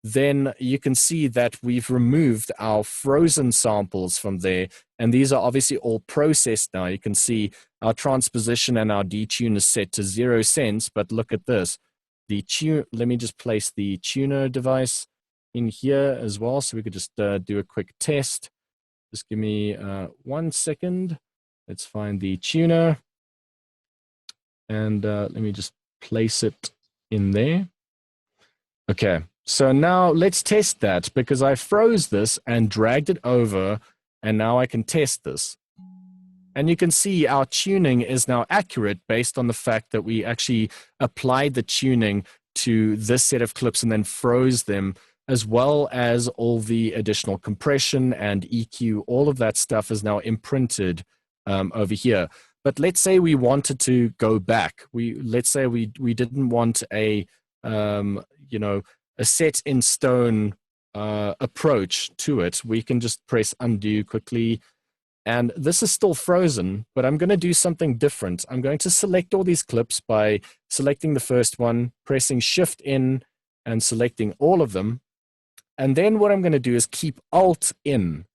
then you can see that we've removed our frozen samples from there. And these are obviously all processed now. You can see our transposition and our detune is set to 0 cents, but look at this. Let me just place the tuner device in here as well, so we could just do a quick test. Just give me 1 second. Let's find the tuner. And let me just place it in there. Okay, so now let's test that, because I froze this and dragged it over, and now I can test this. And you can see our tuning is now accurate based on the fact that we actually applied the tuning to this set of clips and then froze them, as well as all the additional compression and EQ. All of that stuff is now imprinted over here. But let's say we wanted to go back. Let's say we didn't want a set in stone approach to it. We can just press undo quickly, and this is still frozen, but I'm going to do something different. I'm going to select all these clips by selecting the first one, pressing Shift in, and selecting all of them. And then what I'm going to do is keep Alt in.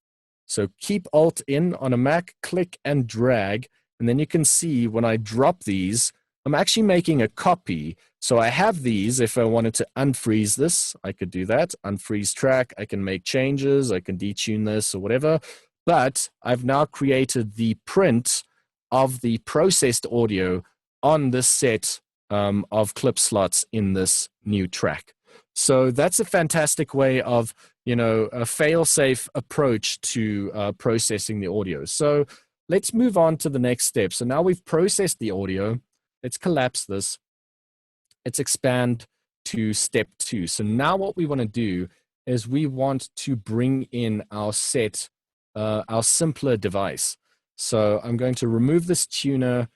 So keep Alt in on a Mac, click and drag. And then you can see when I drop these, I'm actually making a copy. So I have these. If I wanted to unfreeze this, I could do that. Unfreeze track. I can make changes. I can detune this or whatever. But I've now created the print of the processed audio on this set of clip slots in this new track. So that's a fantastic way of, a fail-safe approach to processing the audio. So let's move on to the next step. So now we've processed the audio. Let's collapse this. Let's expand to step 2. So now what we want to do is we want to bring in our set, our simpler device. So I'm going to remove this tuner,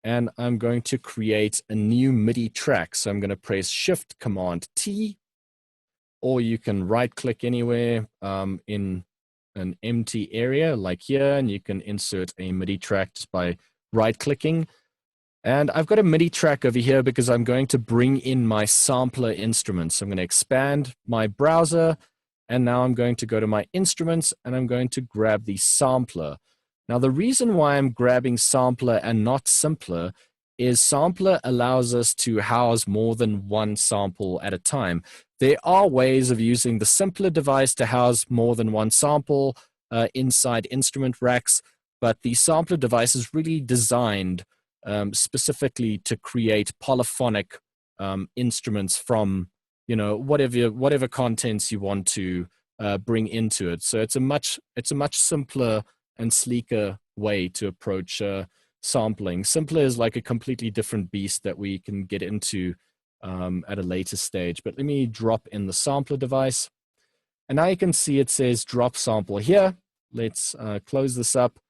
and I'm going to create a new MIDI track. So I'm going to press Shift Command T, or you can right click anywhere in an empty area like here, and you can insert a MIDI track just by right clicking. And I've got a MIDI track over here because I'm going to bring in my sampler instruments. So I'm going to expand my browser, and now I'm going to go to my instruments, and I'm going to grab the sampler. Now, the reason why I'm grabbing sampler and not simpler is sampler allows us to house more than one sample at a time. There are ways of using the simpler device to house more than one sample inside instrument racks, but the sampler device is really designed specifically to create polyphonic instruments from, you know, whatever contents you want to bring into it. So it's a much simpler and sleeker way to approach sampling. Simpler is like a completely different beast that we can get into at a later stage. But let me drop in the sampler device. And now you can see it says drop sample here. Let's close this up.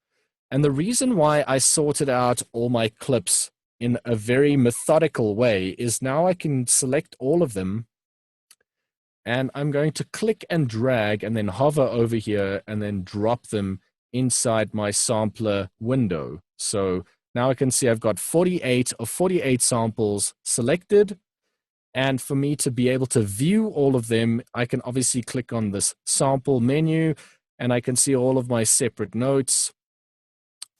And the reason why I sorted out all my clips in a very methodical way is now I can select all of them, and I'm going to click and drag and then hover over here and then drop them inside my sampler window. So now I can see I've got 48 of 48 samples selected. And for me to be able to view all of them, I can obviously click on this sample menu, and I can see all of my separate notes.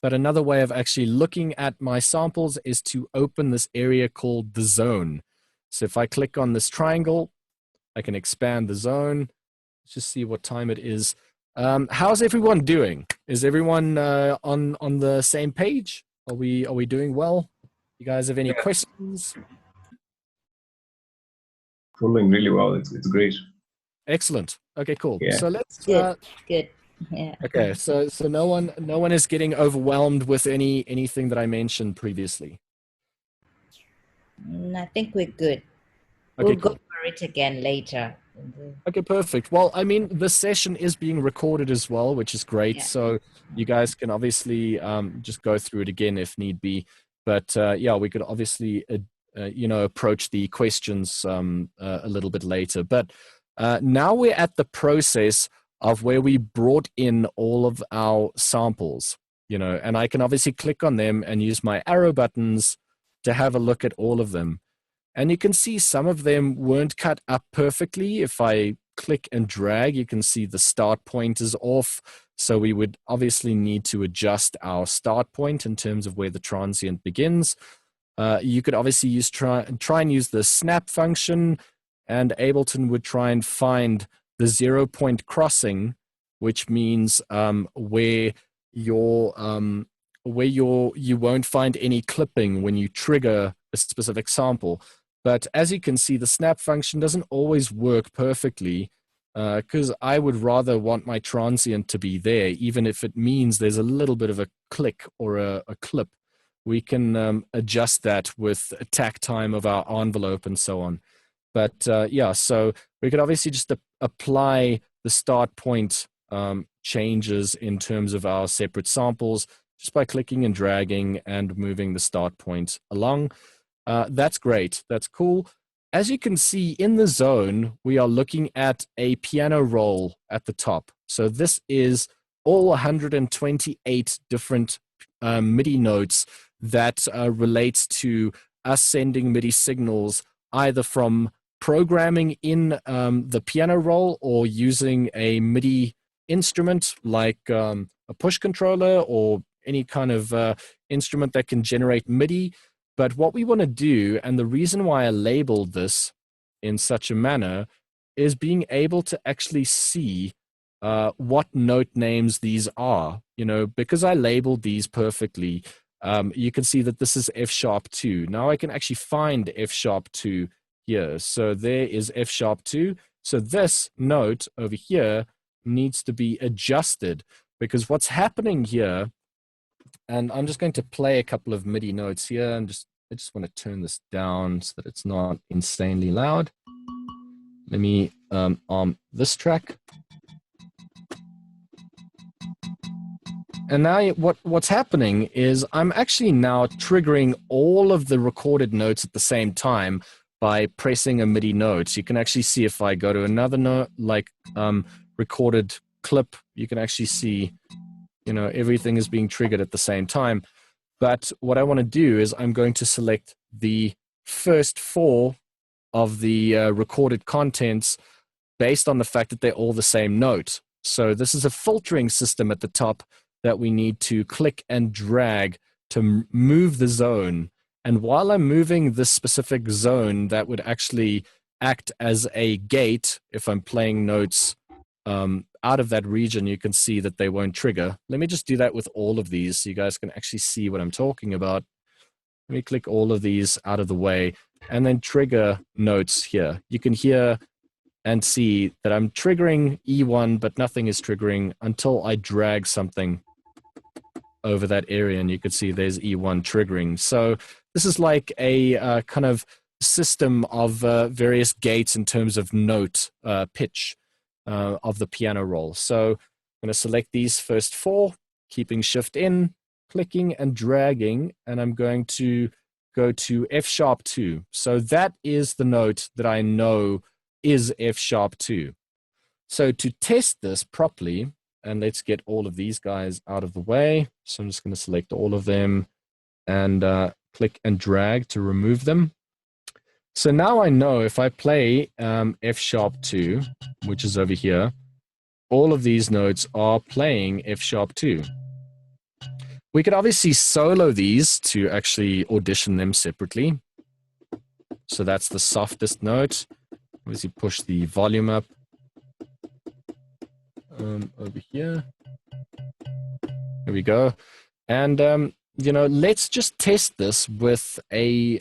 But another way of actually looking at my samples is to open this area called the zone. So if I click on this triangle, I can expand the zone. Let's just see what time it is. How's everyone doing? Is everyone on the same page? Are we doing well? You guys have any questions? Following really well. It's great. Excellent. Okay, cool. Yeah. So let's Good. Yeah. okay, so no one is getting overwhelmed with anything that I mentioned previously. I think we're good. Okay, We'll cool. go for it again later. Okay, perfect. Well, I mean, the session is being recorded as well, which is great. Yeah. So you guys can obviously just go through it again if need be. But yeah, we could obviously approach the questions a little bit later. But now we're at the process of where we brought in all of our samples, and I can obviously click on them and use my arrow buttons to have a look at all of them. And you can see some of them weren't cut up perfectly. If I click and drag, you can see the start point is off. So we would obviously need to adjust our start point in terms of where the transient begins. You could obviously try and use the snap function, and Ableton would try and find the 0 point crossing, which means where you won't find any clipping when you trigger a specific sample. But as you can see, the snap function doesn't always work perfectly, because I would rather want my transient to be there, even if it means there's a little bit of a click or a clip. We can adjust that with attack time of our envelope and so on. But yeah, so we could obviously just apply the start point changes in terms of our separate samples just by clicking and dragging and moving the start point along. That's great. That's cool. As you can see in the zone, we are looking at a piano roll at the top. So this is all 128 different MIDI notes that relates to us sending MIDI signals either from programming in the piano roll or using a MIDI instrument like a push controller or any kind of instrument that can generate MIDI. But what we want to do, and the reason why I labeled this in such a manner, is being able to actually see what note names these are. Because I labeled these perfectly, you can see that this is F sharp 2. Now I can actually find F sharp 2 here. So there is F sharp 2. So this note over here needs to be adjusted, because what's happening here, and I'm just going to play a couple of MIDI notes here, and I just want to turn this down so that it's not insanely loud. Let me arm this track. And now what's happening is I'm actually now triggering all of the recorded notes at the same time by pressing a MIDI note. So you can actually see if I go to another note, like recorded clip, you can actually see, everything is being triggered at the same time. But what I want to do is I'm going to select the first 4 of the recorded contents based on the fact that they're all the same note. So this is a filtering system at the top that we need to click and drag to move the zone. And while I'm moving this specific zone, that would actually act as a gate. If I'm playing notes out of that region, you can see that they won't trigger. Let me just do that with all of these so you guys can actually see what I'm talking about. Let me click all of these out of the way and then trigger notes here. You can hear and see that I'm triggering E1, but nothing is triggering until I drag something over that area, and you can see there's E1 triggering. So this is like a kind of system of various gates in terms of note pitch of the piano roll. So I'm going to select these first 4, keeping shift in, clicking and dragging, and I'm going to go to F sharp 2. So that is the note that I know is F sharp 2. So to test this properly, and let's get all of these guys out of the way. So I'm just going to select all of them and click and drag to remove them. So now I know if I play F sharp 2, which is over here, all of these notes are playing F sharp 2. We could obviously solo these to actually audition them separately. So that's the softest note. Obviously push the volume up over here. There we go. And you know, let's just test this with a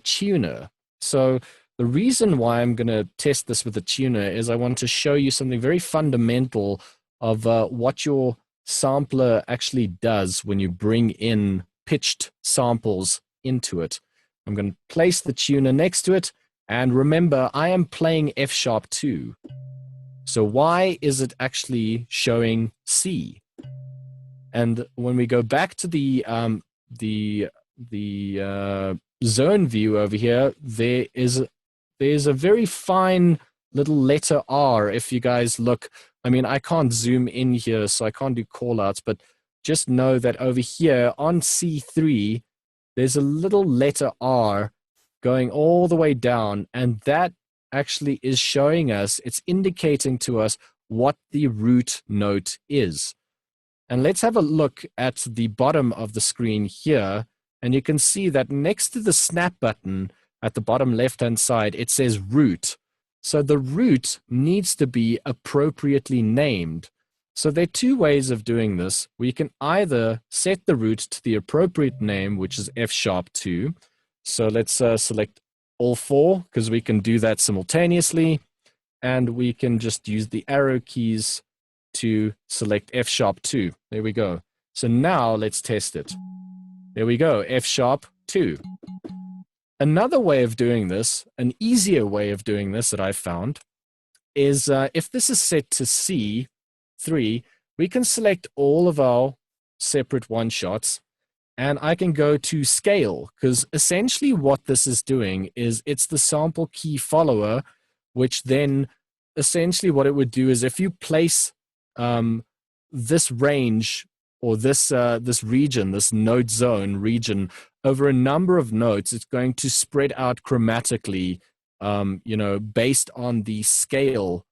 tuner. So the reason why I'm going to test this with a tuner is I want to show you something very fundamental of what your sampler actually does when you bring in pitched samples into it. I'm going to place the tuner next to it, and remember, I am playing F sharp 2. So why is it actually showing C? And when we go back to the zone view over here, there's a very fine little letter R. If you guys look, I mean, I can't zoom in here, so I can't do call outs, but just know that over here on C3, there's a little letter R going all the way down, and that actually is showing us, it's indicating to us what the root note is. And let's have a look at the bottom of the screen here, and you can see that next to the snap button at the bottom left-hand side, it says root. So the root needs to be appropriately named. So there are 2 ways of doing this. We can either set the root to the appropriate name, which is F sharp 2. So let's select all 4, because we can do that simultaneously. And we can just use the arrow keys to select F sharp 2. There we go. So now let's test it. There we go, F sharp 2. Another way of doing this, an easier way of doing this that I've found, is if this is set to C3, we can select all of our separate one-shots, and I can go to scale, because essentially what this is doing is it's the sample key follower, which then essentially what it would do is if you place this range or this region, this note zone region over a number of notes, it's going to spread out chromatically, you know, based on the scale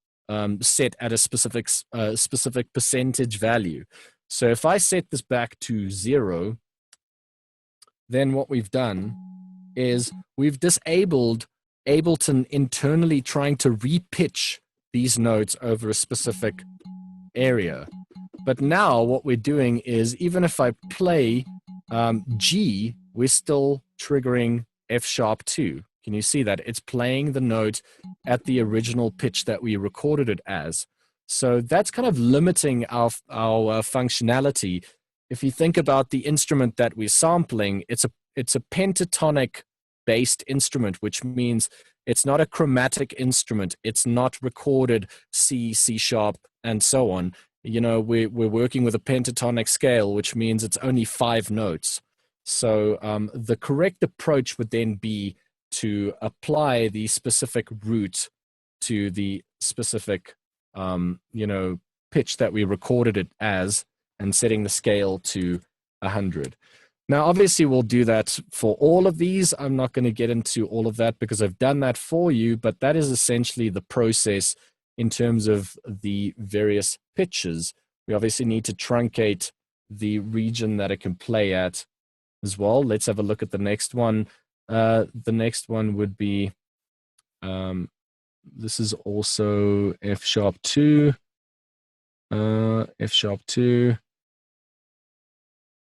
set at a specific percentage value. So if I set this back to 0, then what we've done is we've disabled Ableton internally trying to repitch these notes over a specific area. But now what we're doing is even if I play G, we're still triggering F sharp 2. Can you see that? It's playing the note at the original pitch that we recorded it as. So that's kind of limiting our functionality. If you think about the instrument that we're sampling, it's a pentatonic based instrument, which means it's not a chromatic instrument. It's not recorded C, C sharp, and so on. You know, we're working with a pentatonic scale, which means it's only 5 notes. So the correct approach would then be to apply the specific root to the specific, you know, pitch that we recorded it as, and setting the scale to 100. Now, obviously, we'll do that for all of these. I'm not going to get into all of that because I've done that for you, but that is essentially the process in terms of the various pitches. We obviously need to truncate the region that it can play at as well. Let's have a look at the next one. The next one would be, this is also F sharp 2. F sharp 2.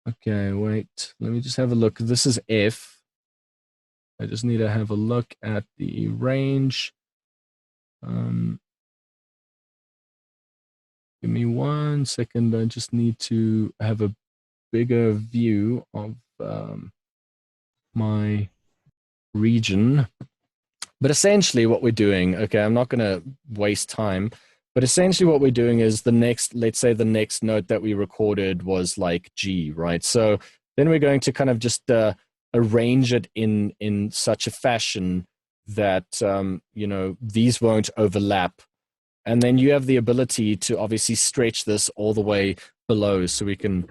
Okay, wait, let me just have a look. This is F. I just need to have a look at the range. Give me 1 second. I just need to have a bigger view of my region. But essentially what we're doing, okay, I'm not going to waste time, but essentially what we're doing is the next, let's say the next note that we recorded was like G, right? So then we're going to kind of just arrange it in such a fashion that, you know, these won't overlap. And then you have the ability to obviously stretch this all the way below, so we can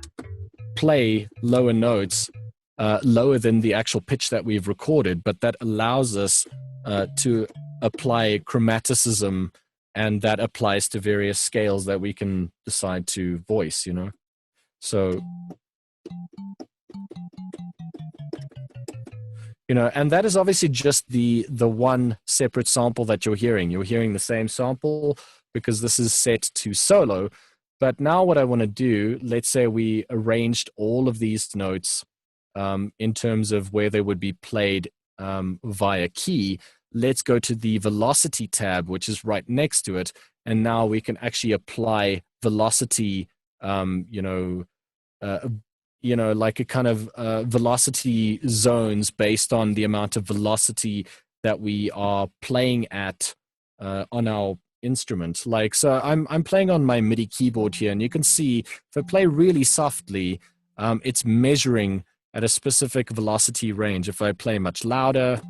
play lower notes lower than the actual pitch that we've recorded, but that allows us to apply chromaticism, and that applies to various scales that we can decide to voice, you know. So, you know, and that is obviously just the one separate sample that you're hearing. You're hearing the same sample because this is set to solo. But now what I want to do, let's say we arranged all of these notes in terms of where they would be played via key. Let's go to the velocity tab, which is right next to it. And now we can actually apply velocity, you know, like a kind of velocity zones based on the amount of velocity that we are playing at on our instrument. Like, so I'm playing on my MIDI keyboard here, and you can see if I play really softly, it's measuring at a specific velocity range. If I play much louder,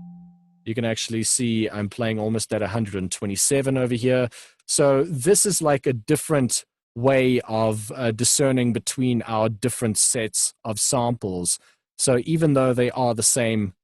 you can actually see I'm playing almost at 127 over here. So this is like a different way of discerning between our different sets of samples. So even though they are the same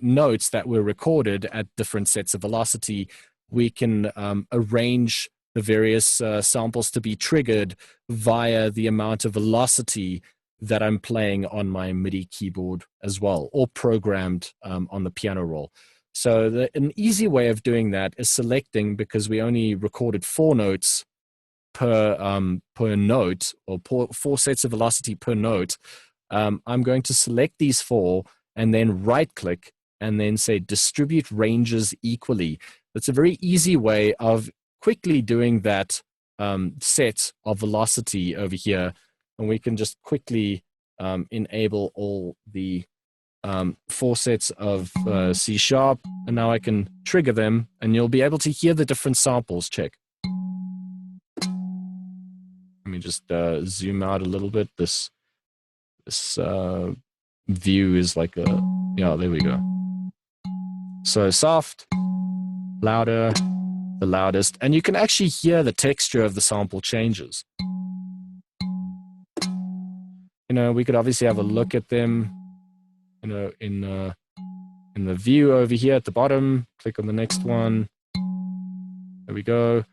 notes that were recorded at different sets of velocity, we can arrange the various samples to be triggered via the amount of velocity that I'm playing on my MIDI keyboard as well, or programmed on the piano roll. So an easy way of doing that is selecting, because we only recorded 4 notes per note, or 4 sets of velocity per note. I'm going to select these 4 and then right click and then say distribute ranges equally. It's a very easy way of quickly doing that set of velocity over here. And we can just quickly enable all the 4 sets of C sharp, and now I can trigger them, and you'll be able to hear the different samples. Check. Let me just zoom out a little bit. This view is like yeah, there we go. So soft, louder, the loudest, and you can actually hear the texture of the sample changes. You know, we could obviously have a look at them, you know, in the view over here at the bottom. Click on the next one. There we go.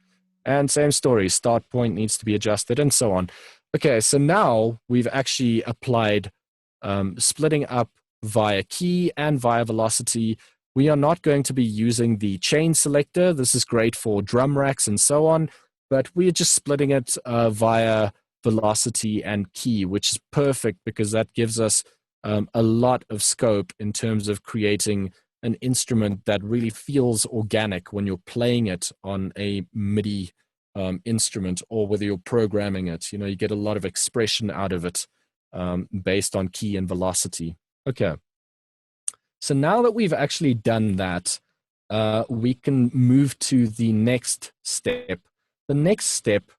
And same story, start point needs to be adjusted, and so on. Okay, so now we've actually applied splitting up via key and via velocity. We are not going to be using the chain selector. This is great for drum racks and so on, but we're just splitting it via velocity and key, which is perfect because that gives us a lot of scope in terms of creating an instrument that really feels organic when you're playing it on a MIDI instrument, or whether you're programming it. You know, you get a lot of expression out of it based on key and velocity. Okay. So now that we've actually done that, we can move to the next step. The next step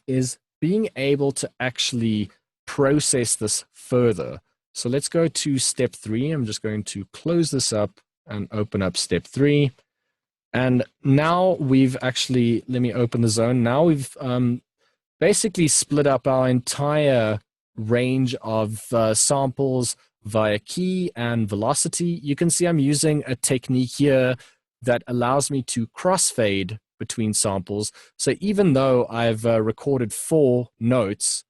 is being able to actually process this further. So let's go to step 3. I'm just going to close this up and open up step 3. And now we've actually, let me open the zone. Now we've basically split up our entire range of samples via key and velocity. You can see I'm using a technique here that allows me to crossfade between samples. So even though I've recorded 4 notes,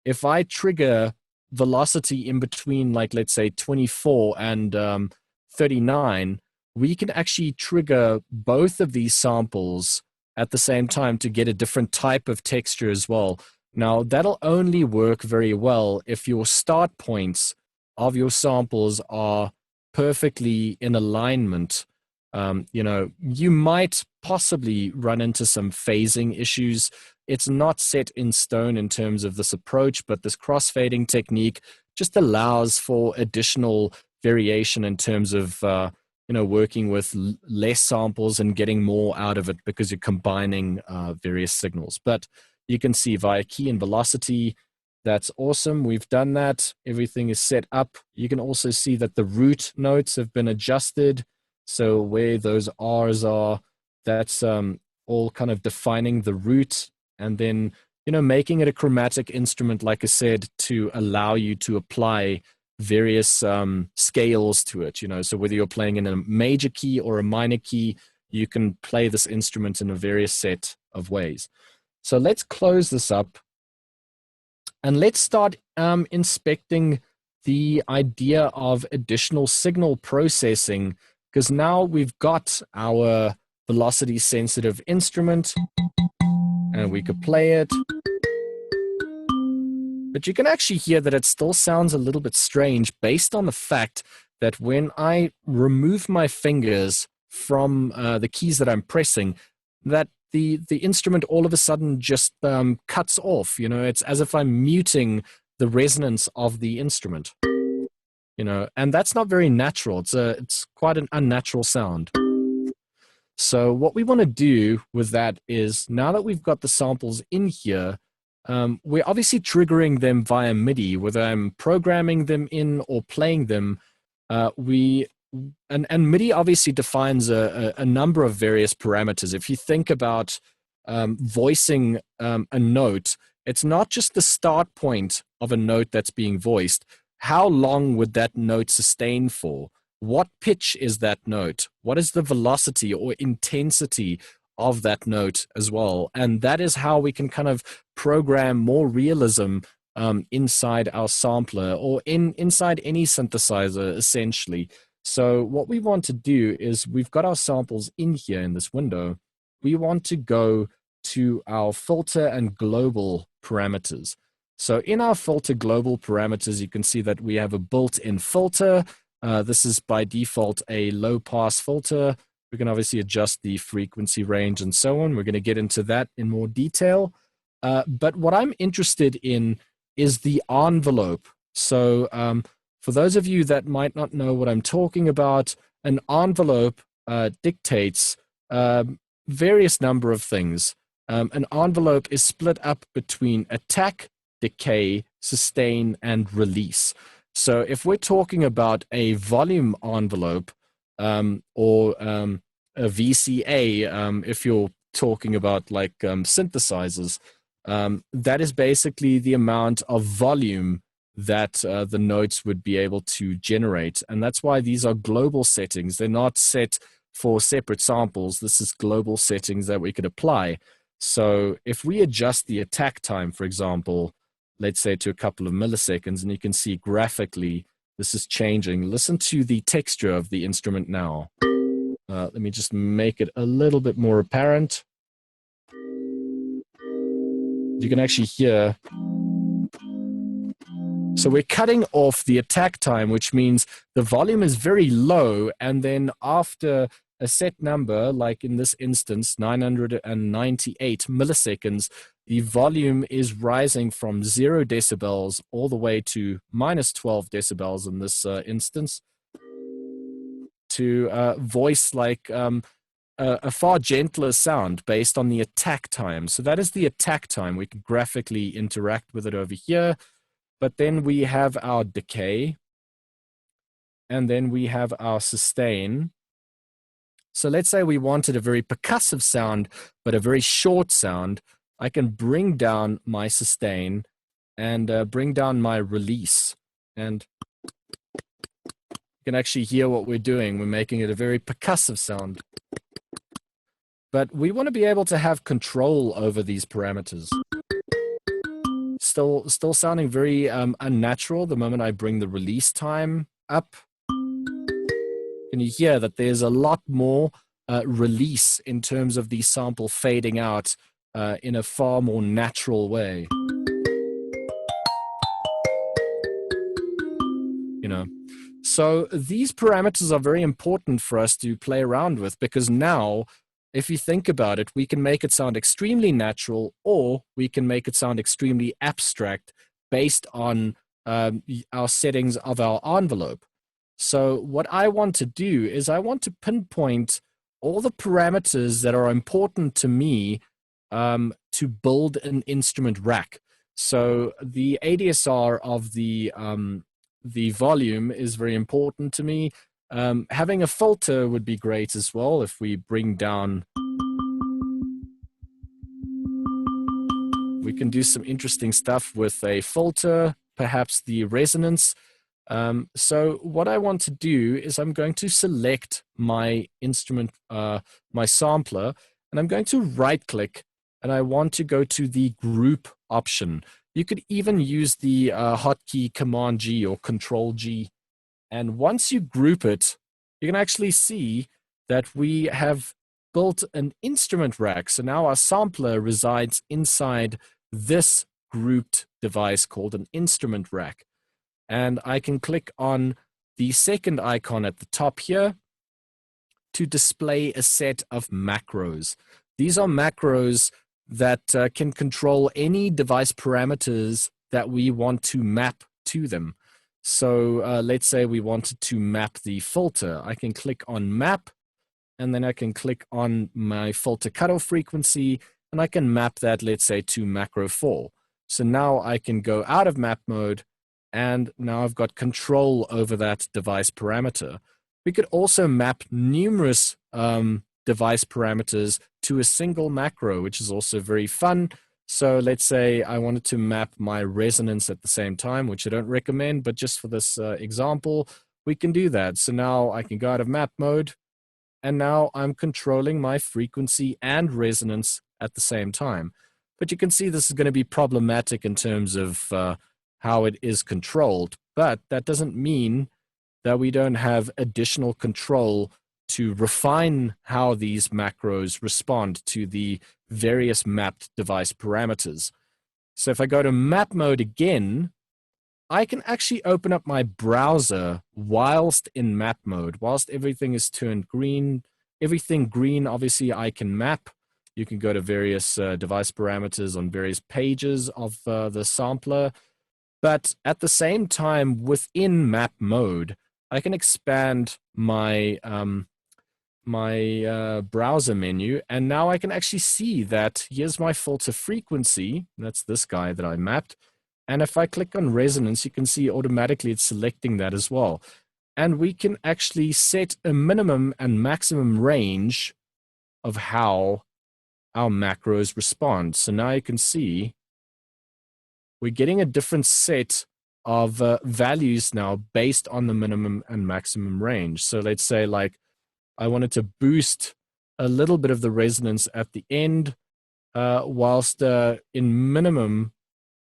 if I trigger velocity in between, like let's say 24 and 39, we can actually trigger both of these samples at the same time to get a different type of texture as well. Now, that'll only work very well if your start points of your samples are perfectly in alignment. You might possibly run into some phasing issues. It's not set in stone in terms of this approach, but this crossfading technique just allows for additional variation in terms of working with less samples and getting more out of it because you're combining various signals. But you can see via key and velocity, that's awesome. We've done that. Everything is set up. You can also see that the root notes have been adjusted. So where those R's are, that's all kind of defining the root, and then making it a chromatic instrument, like I said, to allow you to apply various scales to it. So whether you're playing in a major key or a minor key, you can play this instrument in a various set of ways. So let's close this up and let's start inspecting the idea of additional signal processing, because now we've got our velocity sensitive instrument and we could play it. But you can actually hear that it still sounds a little bit strange based on the fact that when I remove my fingers from the keys that I'm pressing, that the instrument all of a sudden just cuts off. It's as if I'm muting the resonance of the instrument. And that's not very natural. It's quite an unnatural sound. So what we want to do with that is, now that we've got the samples in here, we're obviously triggering them via MIDI, whether I'm programming them in or playing them. And MIDI obviously defines a number of various parameters. If you think about voicing a note, it's not just the start point of a note that's being voiced. How long would that note sustain for? What pitch is that note? What is the velocity or intensity of that note as well? And that is how we can kind of program more realism inside our sampler or inside any synthesizer, essentially. So what we want to do is, we've got our samples in here in this window. We want to go to our filter and global parameters. So in our filter global parameters, you can see that we have a built-in filter. This is by default a low-pass filter. We can obviously adjust the frequency range and so on. We're going to get into that in more detail. But what I'm interested in is the envelope. So for those of you that might not know what I'm talking about, an envelope dictates various number of things. An envelope is split up between attack, decay, sustain, and release. So if we're talking about a volume envelope or a VCA, if you're talking about like synthesizers, that is basically the amount of volume that the notes would be able to generate. And that's why these are global settings. They're not set for separate samples. This is global settings that we could apply. So if we adjust the attack time, for example, let's say to a couple of milliseconds, and you can see graphically this is changing. Listen to the texture of the instrument now. Let me just make it a little bit more apparent. You can actually hear. So we're cutting off the attack time, which means the volume is very low, and then after a set number, like in this instance, 998 milliseconds, the volume is rising from 0 decibels all the way to minus 12 decibels in this instance, to voice like a far gentler sound based on the attack time. So that is the attack time. We can graphically interact with it over here. But then we have our decay, and then we have our sustain. So let's say we wanted a very percussive sound, but a very short sound. I can bring down my sustain, and bring down my release. And you can actually hear what we're doing. We're making it a very percussive sound. But we want to be able to have control over these parameters. Still sounding very unnatural the moment I bring the release time up. And you hear that there's a lot more release in terms of the sample fading out in a far more natural way. You know, so these parameters are very important for us to play around with, because now, if you think about it, we can make it sound extremely natural, or we can make it sound extremely abstract based on our settings of our envelope. So what I want to do is I want to pinpoint all the parameters that are important to me to build an instrument rack. So the ADSR of the volume is very important to me. Having a filter would be great as well. If we bring down, we can do some interesting stuff with a filter, perhaps the resonance. So what I want to do is I'm going to select my instrument, my sampler, and I'm going to right click, and I want to go to the group option. You could even use the hotkey Command G or Control G. And once you group it, you can actually see that we have built an instrument rack. So now our sampler resides inside this grouped device called an instrument rack. And I can click on the second icon at the top here to display a set of macros. These are macros that can control any device parameters that we want to map to them. So let's say we wanted to map the filter. I can click on map, and then I can click on my filter cutoff frequency, and I can map that, let's say, to macro 4. So now I can go out of map mode, and now I've got control over that device parameter. We could also map numerous device parameters to a single macro, which is also very fun. So let's say I wanted to map my resonance at the same time, which I don't recommend, but just for this example, we can do that. So now I can go out of map mode, and now I'm controlling my frequency and resonance at the same time. But you can see this is going to be problematic in terms of how it is controlled, but that doesn't mean that we don't have additional control to refine how these macros respond to the various mapped device parameters. So if I go to map mode again, I can actually open up my browser whilst in map mode, whilst everything is turned green. Everything green, obviously, I can map. You can go to various device parameters on various pages of the sampler. But at the same time, within map mode, I can expand my browser menu, and now I can actually see that here's my filter frequency. That's this guy that I mapped. And if I click on resonance, you can see automatically it's selecting that as well. And we can actually set a minimum and maximum range of how our macros respond. So now you can see we're getting a different set of values now based on the minimum and maximum range. So let's say like I wanted to boost a little bit of the resonance at the end, whilst in minimum,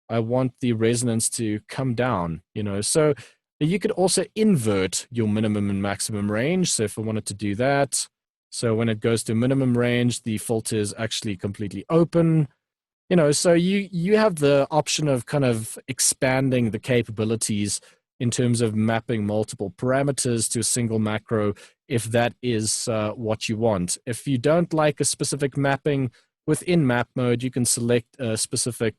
I want the resonance to come down, you know. So you could also invert your minimum and maximum range. So if I wanted to do that, so when it goes to minimum range, the filter is actually completely open. You know, so you have the option of kind of expanding the capabilities in terms of mapping multiple parameters to a single macro, if that is what you want. If you don't like a specific mapping within map mode, you can select a specific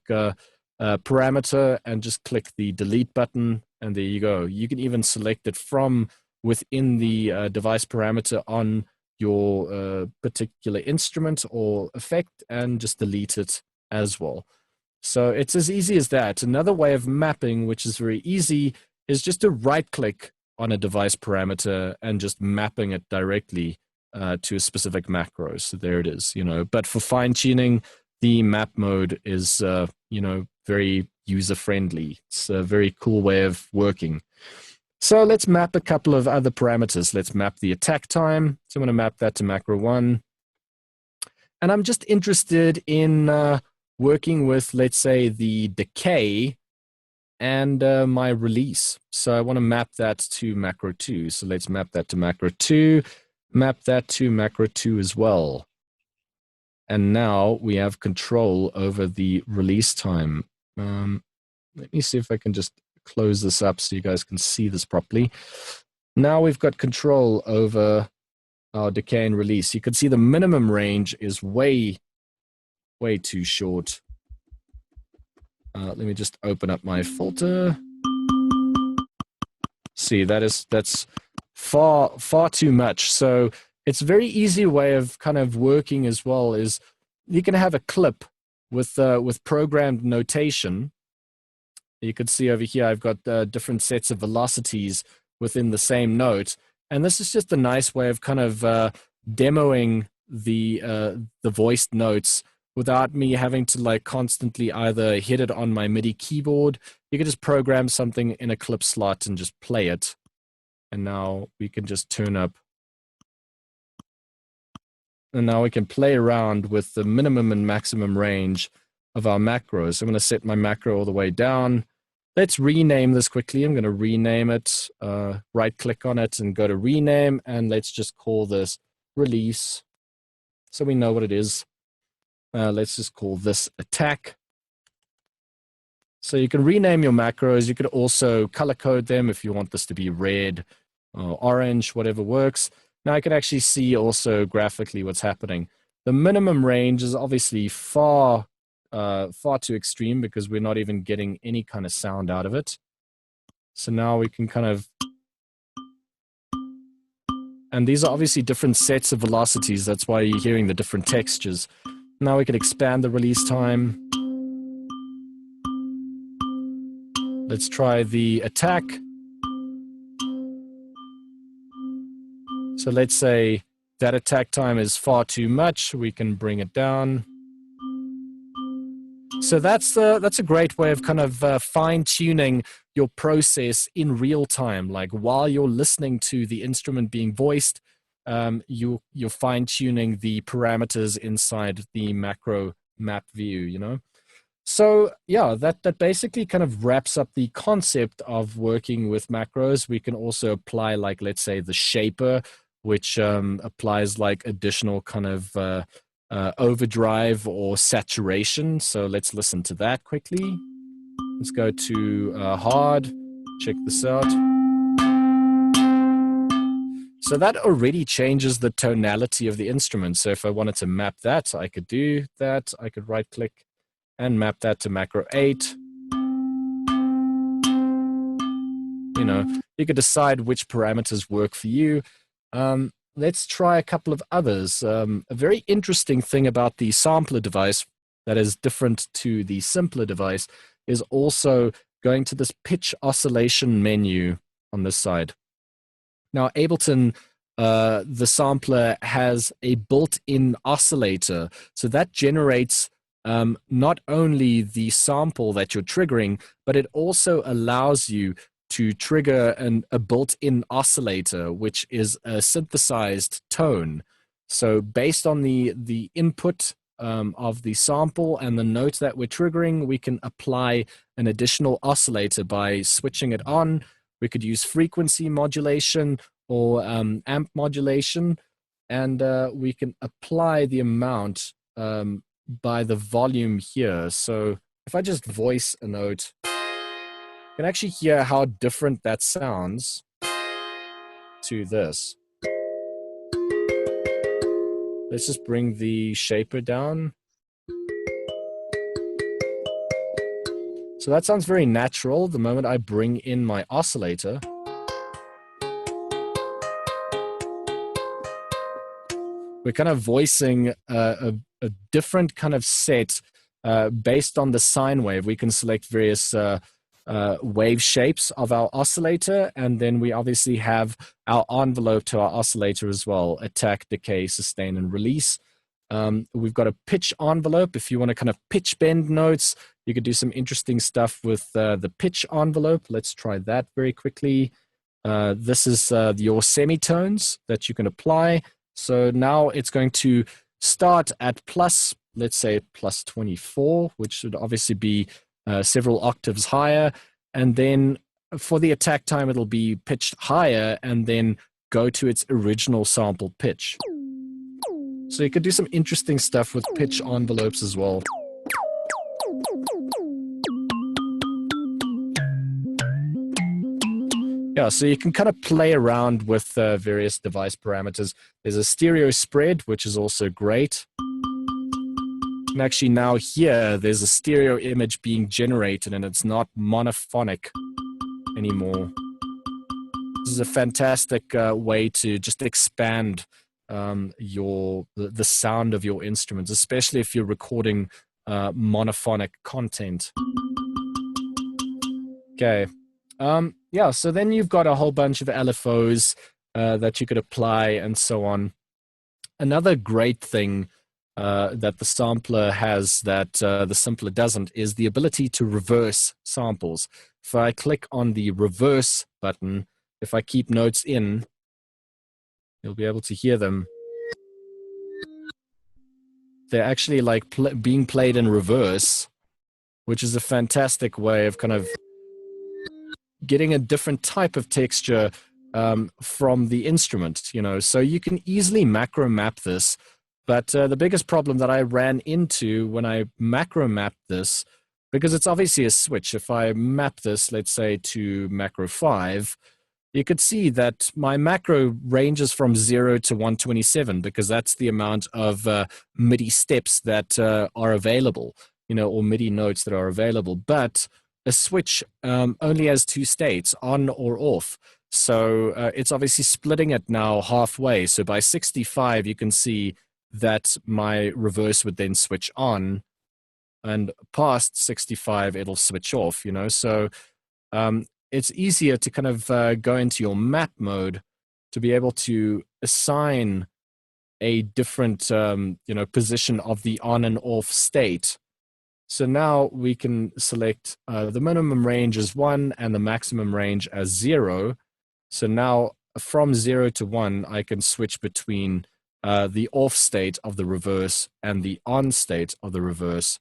parameter and just click the delete button, and there you go. You can even select it from within the device parameter on your particular instrument or effect and just delete it as well. So it's as easy as that. Another way of mapping, which is very easy, is just to right click on a device parameter and just mapping it directly to a specific macro. So there it is, you know. But for fine tuning, the map mode is, very user-friendly. It's a very cool way of working. So let's map a couple of other parameters. Let's map the attack time. So I'm going to map that to macro 1. And I'm just interested in working with, let's say, the decay and my release. So I want to map that to macro 2. So let's map that to macro 2, map that to macro 2 as well. And now we have control over the release time. Let me see if I can just close this up so you guys can see this properly. Now we've got control over our decay and release. You can see the minimum range is way too short. Let me just open up my filter. See, that's far too much. So it's a very easy way of kind of working as well is you can have a clip with programmed notation. You can see over here, I've got different sets of velocities within the same note. And this is just a nice way of kind of demoing the voiced notes without me having to like constantly either hit it on my MIDI keyboard. You can just program something in a clip slot and just play it. And now we can just turn up. And now we can play around with the minimum and maximum range of our macros. I'm going to set my macro all the way down. Let's rename this quickly. I'm going to rename it, right click on it and go to rename. And let's just call this release so we know what it is. Let's just call this attack. So you can rename your macros. You could also color code them if you want this to be red or orange, whatever works. Now I can actually see also graphically what's happening. The minimum range is obviously far too extreme because we're not even getting any kind of sound out of it. So now we can kind of, and these are obviously different sets of velocities. That's why you're hearing the different textures. Now we can expand the release time. Let's try the attack. So let's say that attack time is far too much. We can bring it down. So that's a great way of kind of fine-tuning your process in real time. Like while you're listening to the instrument being voiced, you're fine-tuning the parameters inside the macro map view, you know? So yeah, that basically kind of wraps up the concept of working with macros. We can also apply, like, let's say the shaper, which applies like additional kind of overdrive or saturation. So let's listen to that quickly. Let's go to hard, check this out. So that already changes the tonality of the instrument. So if I wanted to map that, I could do that. I could right click and map that to macro 8. You know, you could decide which parameters work for you. Let's try a couple of others. A very interesting thing about the sampler device that is different to the simpler device is also going to this pitch oscillation menu on this side. Now, Ableton, the sampler has a built-in oscillator. So that generates not only the sample that you're triggering, but it also allows you to trigger a built-in oscillator, which is a synthesized tone. So based on the input of the sample and the note that we're triggering, we can apply an additional oscillator by switching it on. We could use frequency modulation or amp modulation, and we can apply the amount by the volume here. So if I just voice a note, you can actually hear how different that sounds to this. Let's just bring the shaper down. So that sounds very natural the moment I bring in my oscillator. We're kind of voicing a different kind of set based on the sine wave. We can select various wave shapes of our oscillator, and then we obviously have our envelope to our oscillator as well: attack, decay, sustain, and release. We've got a pitch envelope. If you want to kind of pitch bend notes, you could do some interesting stuff with the pitch envelope. Let's try that very quickly. This is your semitones that you can apply. So now it's going to start at plus, let's say plus 24, which should obviously be several octaves higher. And then for the attack time, it'll be pitched higher and then go to its original sample pitch. So you could do some interesting stuff with pitch envelopes as well. Yeah, so you can kind of play around with various device parameters. There's a stereo spread, which is also great. And actually now here, there's a stereo image being generated and it's not monophonic anymore. This is a fantastic way to just expand the sound of your instruments, especially if you're recording monophonic content. Okay. Yeah, so then you've got a whole bunch of LFOs that you could apply and so on. Another great thing that the sampler has that the simpler doesn't is the ability to reverse samples. If I click on the reverse button, if I keep notes in, you'll be able to hear them. They're actually like being played in reverse, which is a fantastic way of kind of getting a different type of texture from the instrument, you know. So you can easily macro map this, but the biggest problem that I ran into when I macro mapped this, because it's obviously a switch, if I map this, let's say to macro 5, you could see that my macro ranges from 0 to 127 because that's the amount of MIDI steps that are available, you know, or MIDI notes that are available. But a switch only has 2 states, on or off. So it's obviously splitting it now halfway. So by 65, you can see that my reverse would then switch on, and past 65, it'll switch off, you know. So it's easier to kind of go into your map mode to be able to assign a different, you know, position of the on and off state. So now we can select the minimum range as 1 and the maximum range as 0. So now from 0 to 1, I can switch between the off state of the reverse and the on state of the reverse.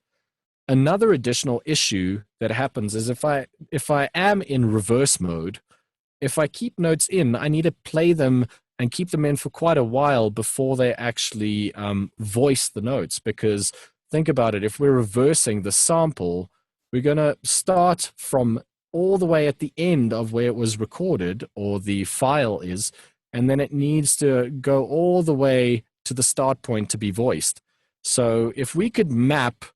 Another additional issue that happens is if I am in reverse mode, if I keep notes in, I need to play them and keep them in for quite a while before they actually voice the notes. Because think about it, if we're reversing the sample, we're going to start from all the way at the end of where it was recorded or the file is, and then it needs to go all the way to the start point to be voiced. So if we could map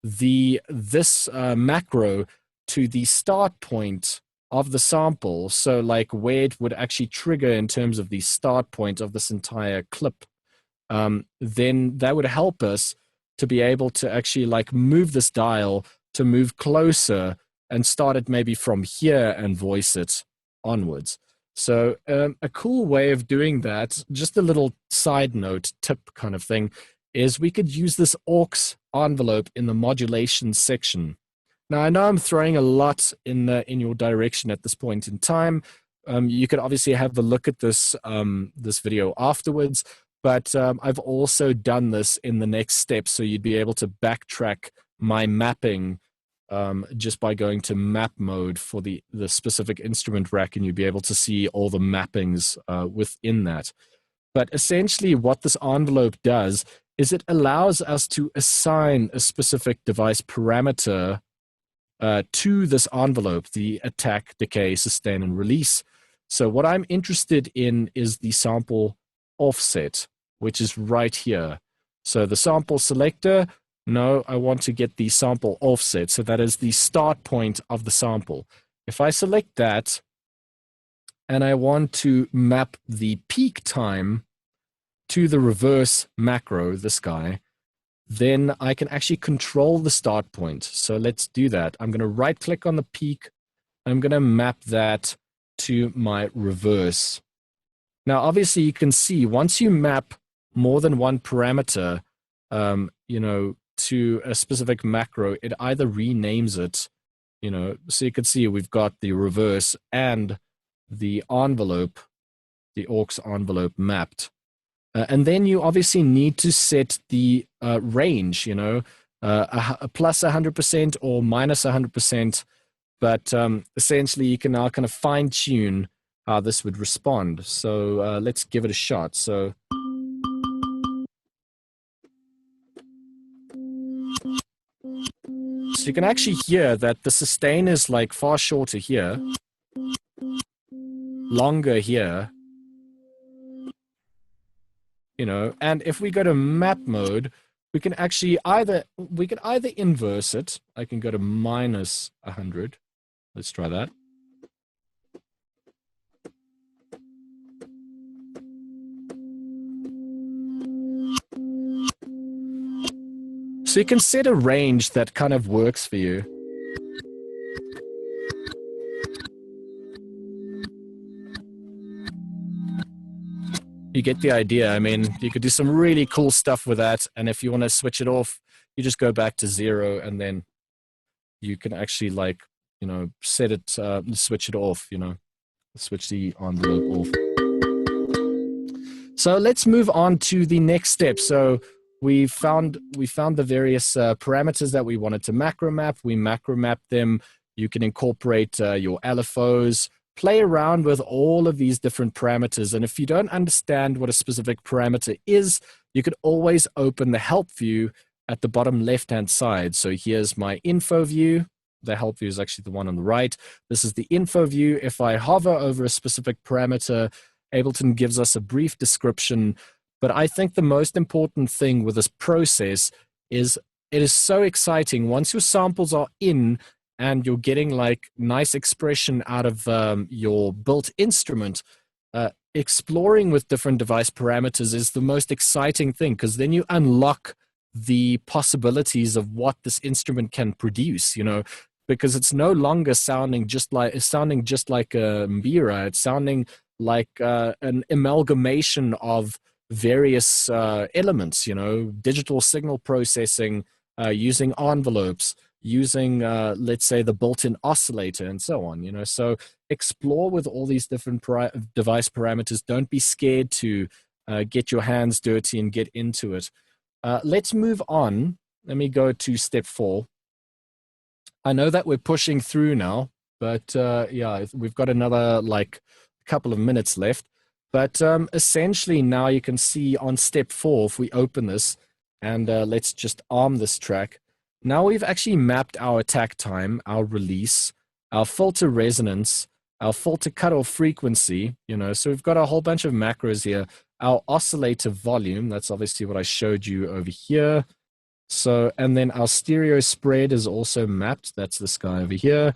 this macro to the start point of the sample, so like where it would actually trigger in terms of the start point of this entire clip, then that would help us to be able to actually like move this dial to move closer and start it maybe from here and voice it onwards. So a cool way of doing that, just a little side note tip kind of thing, is we could use this aux envelope in the modulation section. Now, I know I'm throwing a lot in your direction at this point in time. You could obviously have a look at this, this video afterwards, but I've also done this in the next step, so you'd be able to backtrack my mapping just by going to map mode for the specific instrument rack, and you'd be able to see all the mappings within that. But essentially what this envelope does is it allows us to assign a specific device parameter to this envelope, the attack, decay, sustain, and release. So what I'm interested in is the sample offset, which is right here. So the sample selector, no, I want to get the sample offset. So that is the start point of the sample. If I select that and I want to map the peak time to the reverse macro, this guy, then I can actually control the start point. So let's do that. I'm going to right click on the peak. I'm going to map that to my reverse. Now, obviously you can see once you map more than one parameter, you know, to a specific macro, it either renames it, you know, so you can see we've got the reverse and the envelope, the aux envelope mapped. And then you obviously need to set the range, you know, a plus 100% or minus 100%. But essentially, you can now kind of fine tune how this would respond. So let's give it a shot. So you can actually hear that the sustain is like far shorter here, longer here, you know, and if we go to map mode, we can actually either inverse it. I can go to minus 100. Let's try that. So you can set a range that kind of works for you. You get the idea. I mean, you could do some really cool stuff with that. And if you want to switch it off, you just go back to 0 and then you can actually, like, you know, set it, switch it off, you know, switch the envelope off. So let's move on to the next step. So we found the various parameters that we wanted to macro map. We macro map them. You can incorporate your LFOs, play around with all of these different parameters. And if you don't understand what a specific parameter is, you could always open the help view at the bottom left-hand side. So here's my info view. The help view is actually the one on the right. This is the info view. If I hover over a specific parameter, Ableton gives us a brief description. But I think the most important thing with this process is it is so exciting. Once your samples are in, and you're getting like nice expression out of your built instrument, exploring with different device parameters is the most exciting thing, because then you unlock the possibilities of what this instrument can produce, you know, because it's no longer sounding just like a mbira. It's sounding like an amalgamation of various elements, you know, digital signal processing, using envelopes, using, let's say, the built-in oscillator and so on, you know. So explore with all these different device parameters. Don't be scared to get your hands dirty and get into it. Let's move on. Let me go to step 4. I know that we're pushing through now, but yeah, we've got another like couple of minutes left. But essentially now you can see on step 4, if we open this and let's just arm this track, now we've actually mapped our attack time, our release, our filter resonance, our filter cutoff frequency, you know, so we've got a whole bunch of macros here. Our oscillator volume, that's obviously what I showed you over here. So, and then our stereo spread is also mapped. That's this guy over here.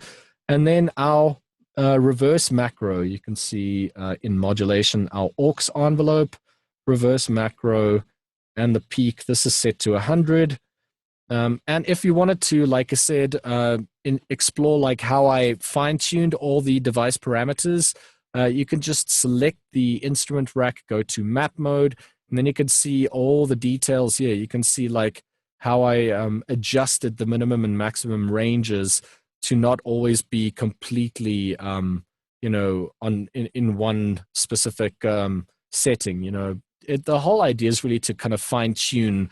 And then our reverse macro, you can see in modulation, our aux envelope, reverse macro, and the peak, this is set to 100. And if you wanted to, like I said, explore like how I fine-tuned all the device parameters, you can just select the instrument rack, go to map mode, and then you can see all the details here. You can see like how I adjusted the minimum and maximum ranges to not always be completely, you know, in one specific setting. You know, the whole idea is really to kind of fine-tune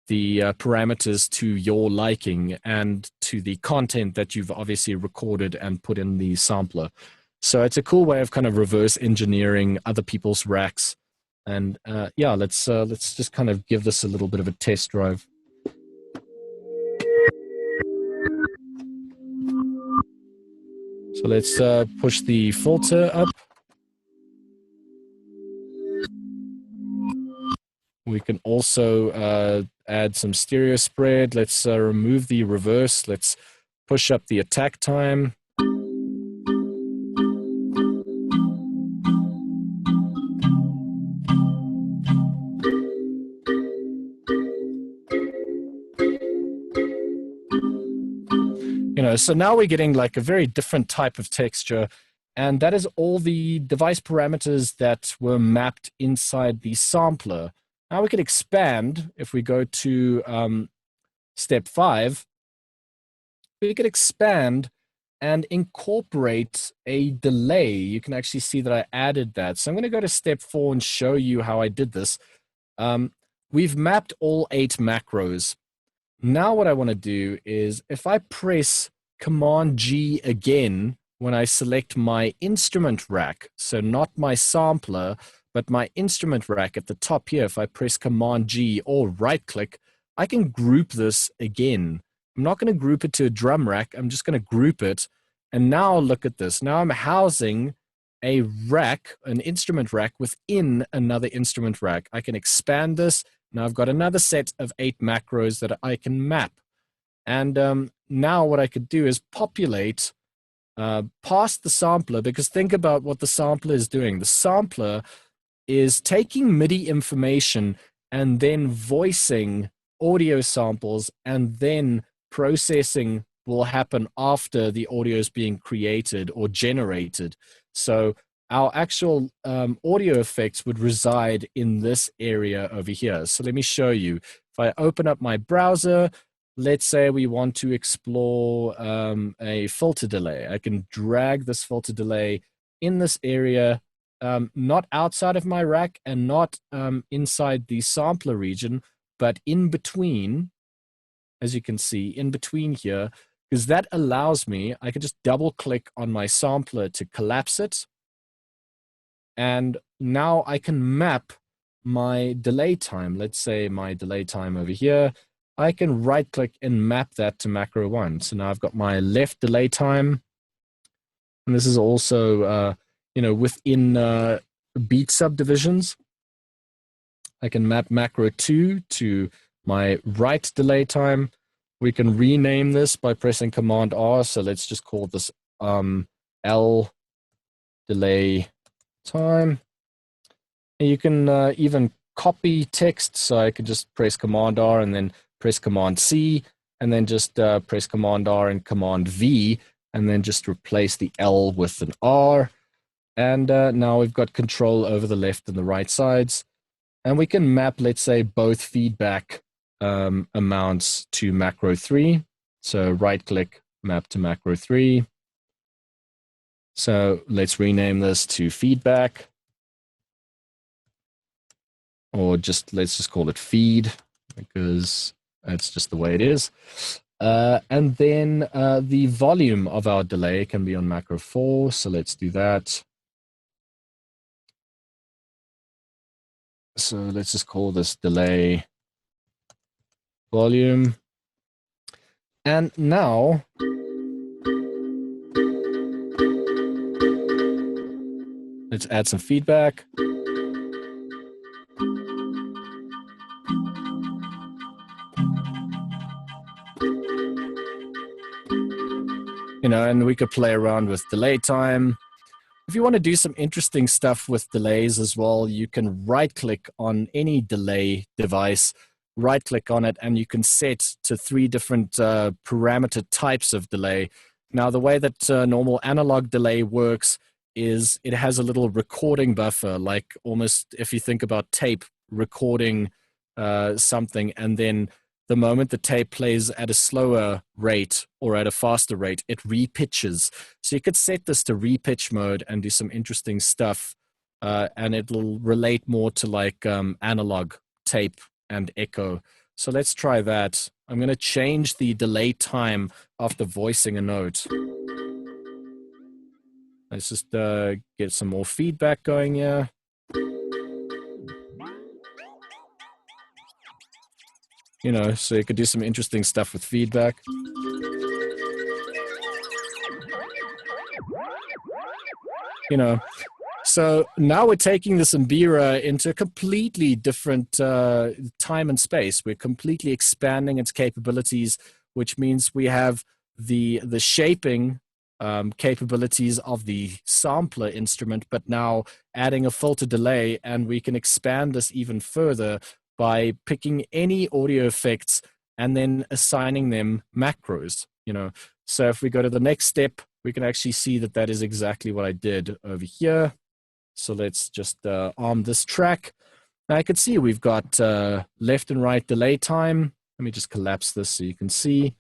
the parameters to your liking and to the content that you've obviously recorded and put in the sampler. So it's a cool way of kind of reverse engineering other people's racks. And yeah, let's just kind of give this a little bit of a test drive. So let's push the filter up. We can also add some stereo spread. Let's remove the reverse. Let's push up the attack time. You know, so now we're getting like a very different type of texture, and that is all the device parameters that were mapped inside the sampler. Now we can expand. If we go to step 5, we could expand and incorporate a delay. You can actually see that I added that. So I'm going to go to step 4 and show you how I did this. We've mapped all 8 macros. Now what I want to do is if I press Command G again when I select my instrument rack, so not my sampler, but my instrument rack at the top here, if I press Command G or right click, I can group this again. I'm not going to group it to a drum rack. I'm just going to group it. And now look at this. Now I'm housing a rack, an instrument rack within another instrument rack. I can expand this. Now I've got another set of 8 macros that I can map. And now what I could do is populate past the sampler, because think about what the sampler is doing. The sampler is taking MIDI information and then voicing audio samples, and then processing will happen after the audio is being created or generated. So our actual audio effects would reside in this area over here. So let me show you. If I open up my browser, let's say we want to explore a filter delay. I can drag this filter delay in this area, not outside of my rack and not inside the sampler region, but in between, as you can see, in between here, because that allows me, I can just double click on my sampler to collapse it. And now I can map my delay time. Let's say my delay time over here. I can right click and map that to macro 1. So now I've got my left delay time. And this is also, within beat subdivisions. I can map macro 2 to my right delay time. We can rename this by pressing Command R. So let's just call this L delay time. And you can even copy text. So I could just press Command R and then press Command C, and then just press Command R and Command V, and then just replace the L with an R. And now we've got control over the left and the right sides. And we can map, let's say, both feedback amounts to macro 3. So right click, map to macro 3. So let's rename this to feedback. Or let's just call it feed, because that's just the way it is. And then the volume of our delay can be on macro 4. So let's do that. So let's just call this delay volume. And now let's add some feedback. And we could play around with delay time. If you want to do some interesting stuff with delays as well, you can right-click on any delay device, right-click on it, and you can set to 3 different parameter types of delay. Now, the way that normal analog delay works is it has a little recording buffer, like almost if you think about tape recording something, and then the moment the tape plays at a slower rate or at a faster rate, it repitches. So you could set this to repitch mode and do some interesting stuff, and it'll relate more to like analog tape and echo. So let's try that. I'm going to change the delay time after voicing a note. Let's just get some more feedback going here. So you could do some interesting stuff with feedback. So now we're taking this Mbira into a completely different time and space. We're completely expanding its capabilities, which means we have the shaping capabilities of the sampler instrument, but now adding a filter delay, and we can expand this even further by picking any audio effects and then assigning them macros. So if we go to the next step, we can actually see that that is exactly what I did over here. So let's just arm this track. Now I can see we've got left and right delay time. Let me just collapse this so you can see.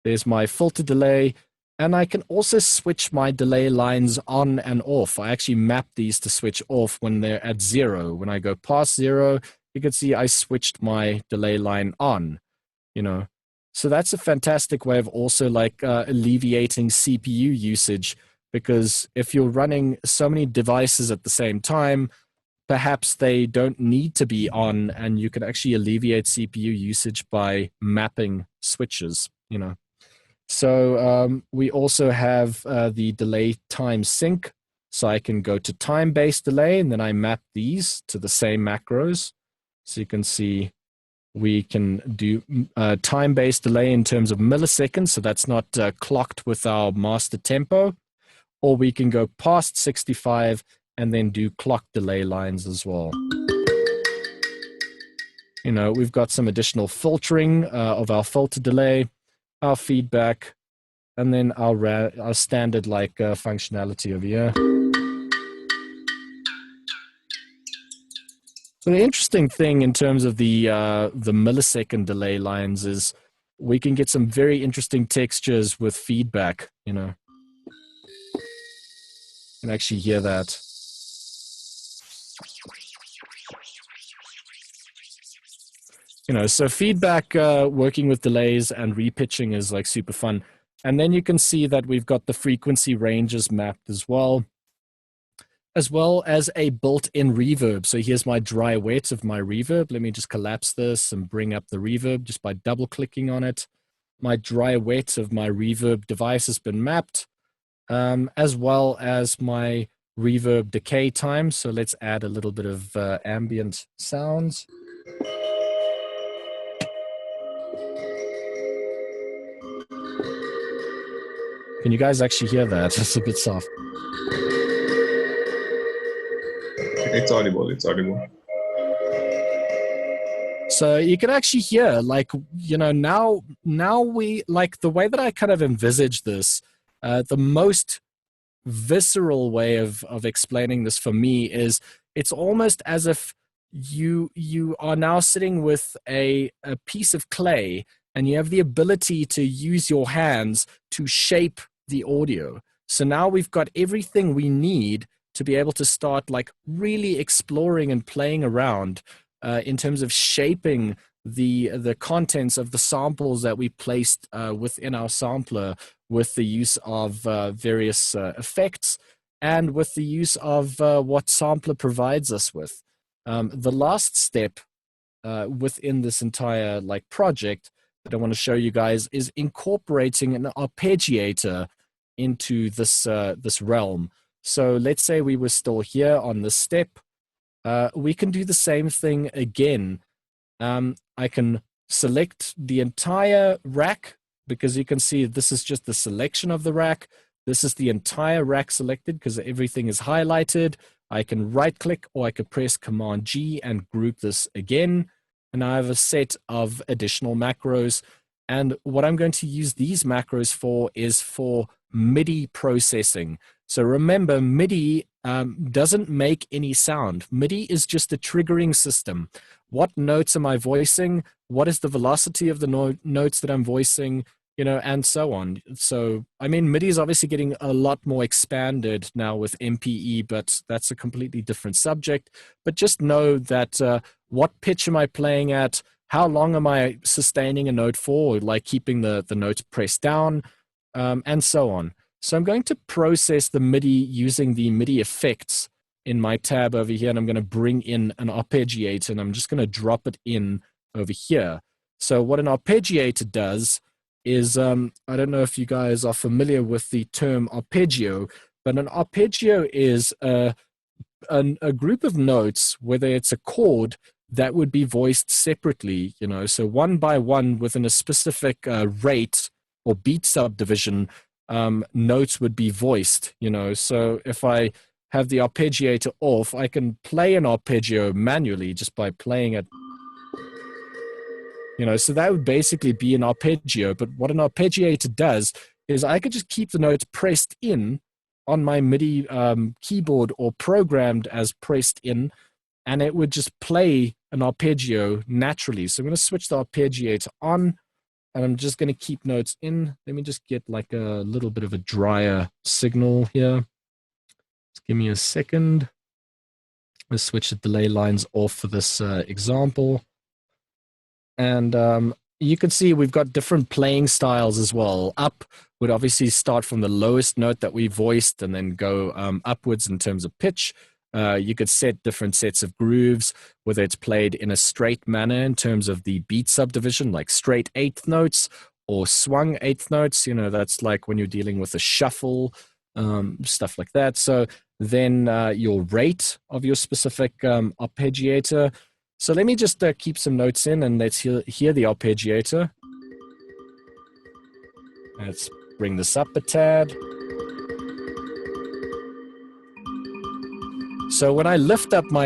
There's my filter delay. And I can also switch my delay lines on and off. I actually map these to switch off when they're at 0. When I go past 0, you can see I switched my delay line on, you know. So that's a fantastic way of also like alleviating CPU usage, because if you're running so many devices at the same time, perhaps they don't need to be on, and you can actually alleviate CPU usage by mapping switches, you know. So we also have the delay time sync. So I can go to time-based delay, and then I map these to the same macros. So you can see we can do time-based delay in terms of milliseconds. So that's not clocked with our master tempo. Or we can go past 65 and then do clock delay lines as well. You know, we've got some additional filtering of our filter delay, our feedback, and then our standard like functionality over here. So the interesting thing in terms of the millisecond delay lines is we can get some very interesting textures with feedback, you know. You can actually hear that. You know, so feedback working with delays and repitching is like super fun. And then you can see that we've got the frequency ranges mapped as well as a built-in reverb. So here's my dry wet of my reverb. Let me just collapse this and bring up the reverb just by double-clicking on it. My dry wet of my reverb device has been mapped, as well as my reverb decay time. So let's add a little bit of ambient sounds. Can you guys actually hear that? It's a bit soft. It's audible, it's audible. So you can actually hear, like, you know, now we, like, the way that I kind of envisage this, the most visceral way of explaining this for me is it's almost as if you are now sitting with a piece of clay and you have the ability to use your hands to shape the audio. So now we've got everything we need to be able to start like really exploring and playing around in terms of shaping the contents of the samples that we placed within our sampler with the use of various effects and with the use of what sampler provides us with. The last step within this entire like project that I want to show you guys is incorporating an arpeggiator into this this realm. So let's say we were still here on this step. We can do the same thing again. I can select the entire rack, because you can see this is just the selection of the rack. This is the entire rack selected because everything is highlighted. I can right click or I could press Command G and group this again. And I have a set of additional macros. And what I'm going to use these macros for is for MIDI processing. So remember, MIDI doesn't make any sound. MIDI is just a triggering system. What notes am I voicing? What is the velocity of the notes that I'm voicing? You know, and so on. So, I mean, MIDI is obviously getting a lot more expanded now with MPE, but that's a completely different subject. But just know that what pitch am I playing at? How long am I sustaining a note for, like keeping the notes pressed down, and so on. So I'm going to process the MIDI using the MIDI effects in my tab over here, and I'm going to bring in an arpeggiator, and I'm just going to drop it in over here. So what an arpeggiator does is, I don't know if you guys are familiar with the term arpeggio, but an arpeggio is a group of notes, whether it's a chord, that would be voiced separately, you know, so one by one within a specific rate or beat subdivision, notes would be voiced, you know. So if I have the arpeggiator off, I can play an arpeggio manually just by playing it. You know, so that would basically be an arpeggio. But what an arpeggiator does is I could just keep the notes pressed in on my MIDI keyboard or programmed as pressed in. and it would just play an arpeggio naturally. So I'm going to switch the arpeggiator on, and I'm just going to keep notes in. Let me just get like a little bit of a drier signal here. Just give me a second. Let's switch the delay lines off for this example. And you can see we've got different playing styles as well. Up would obviously start from the lowest note that we voiced and then go upwards in terms of pitch. You could set different sets of grooves, whether it's played in a straight manner in terms of the beat subdivision, like straight eighth notes or swung eighth notes. You know, that's like when you're dealing with a shuffle, stuff like that. So then your rate of your specific arpeggiator. So let me just keep some notes in, and let's hear the arpeggiator. Let's bring this up a tad. So when I lift up my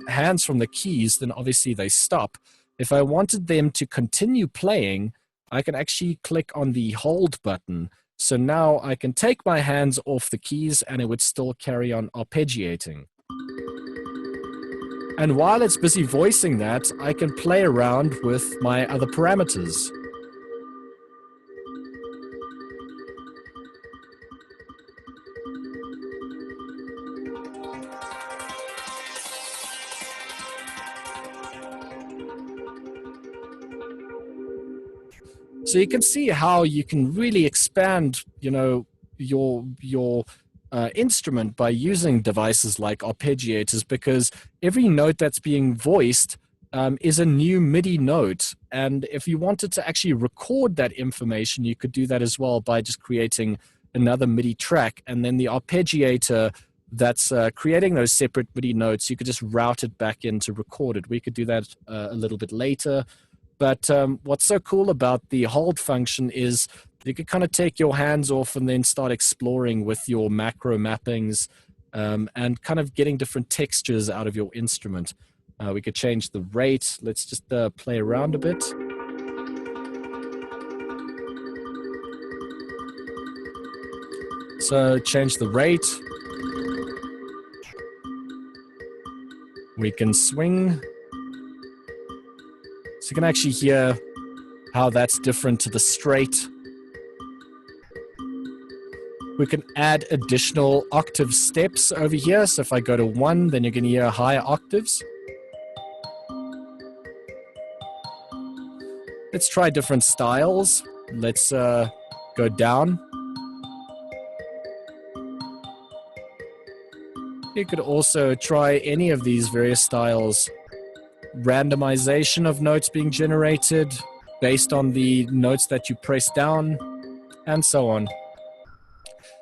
hands from the keys, then obviously they stop. If I wanted them to continue playing, I can actually click on the hold button. So now I can take my hands off the keys and it would still carry on arpeggiating. And while it's busy voicing that, I can play around with my other parameters. So you can see how you can really expand, you know, your instrument by using devices like arpeggiators, because every note that's being voiced is a new MIDI note. And if you wanted to actually record that information, you could do that as well by just creating another MIDI track. And then the arpeggiator that's creating those separate MIDI notes, you could just route it back in to record it. We could do that a little bit later. But what's so cool about the hold function is you could kind of take your hands off and then start exploring with your macro mappings and kind of getting different textures out of your instrument. We could change the rate. Let's just play around a bit. So change the rate. We can swing. So you can actually hear how that's different to the straight. We can add additional octave steps over here. So if I go to 1, then you're going to hear higher octaves. Let's try different styles. Let's go down. You could also try any of these various styles. Randomization of notes being generated based on the notes that you press down, and so on.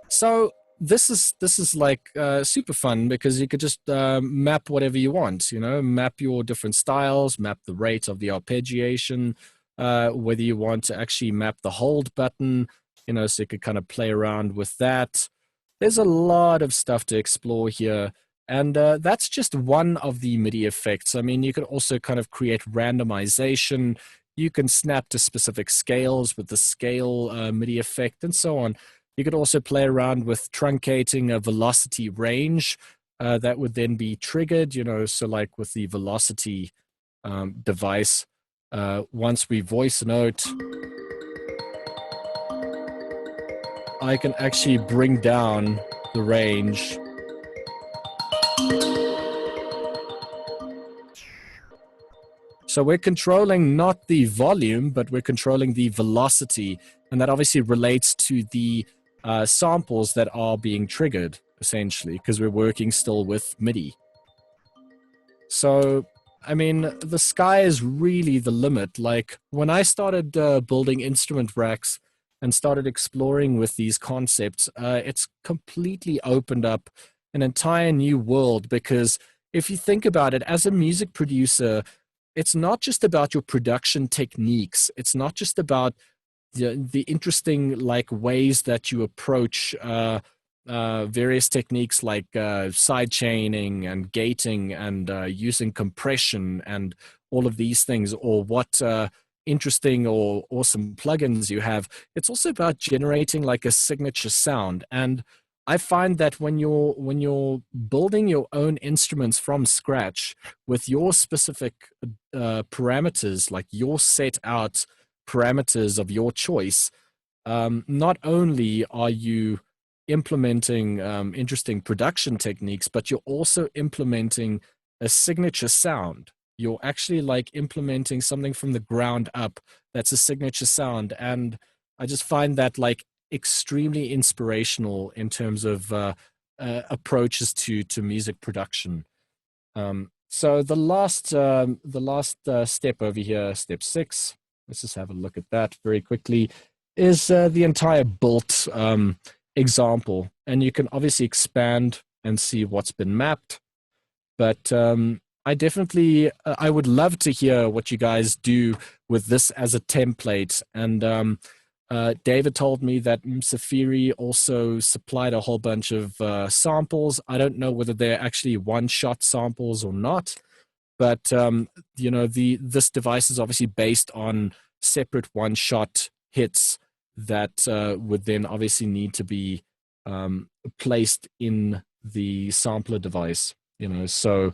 So this is like super fun, because you could just map whatever you want, you know, map your different styles, map the rate of the arpeggiation, whether you want to actually map the hold button, you know, so you could kind of play around with that. There's a lot of stuff to explore here. And that's just one of the MIDI effects. I mean, you could also kind of create randomization. You can snap to specific scales with the scale MIDI effect and so on. You could also play around with truncating a velocity range that would then be triggered, you know, so like with the velocity device, once we voice a note, I can actually bring down the range. So we're controlling not the volume, but we're controlling the velocity. And that obviously relates to the samples that are being triggered, essentially, because we're working still with MIDI. So, I mean, the sky is really the limit. Like, when I started building instrument racks and started exploring with these concepts, it's completely opened up an entire new world, because if you think about it, as a music producer, it's not just about your production techniques. It's not just about the interesting like ways that you approach various techniques like side chaining and gating and using compression and all of these things, or what interesting or awesome plugins you have. It's also about generating like a signature sound. And I find that when you're building your own instruments from scratch with your specific parameters, like your set out parameters of your choice, not only are you implementing interesting production techniques, but you're also implementing a signature sound. You're actually like implementing something from the ground up that's a signature sound. And I just find that like extremely inspirational in terms of approaches to music production. So the last step over here, step 6, let's just have a look at that very quickly, is the entire built example. And you can obviously expand and see what's been mapped. But I definitely, I would love to hear what you guys do with this as a template. And David told me that Msafiri also supplied a whole bunch of samples. I don't know whether they're actually one-shot samples or not, but you know, this device is obviously based on separate one-shot hits that would then obviously need to be placed in the sampler device. You know, so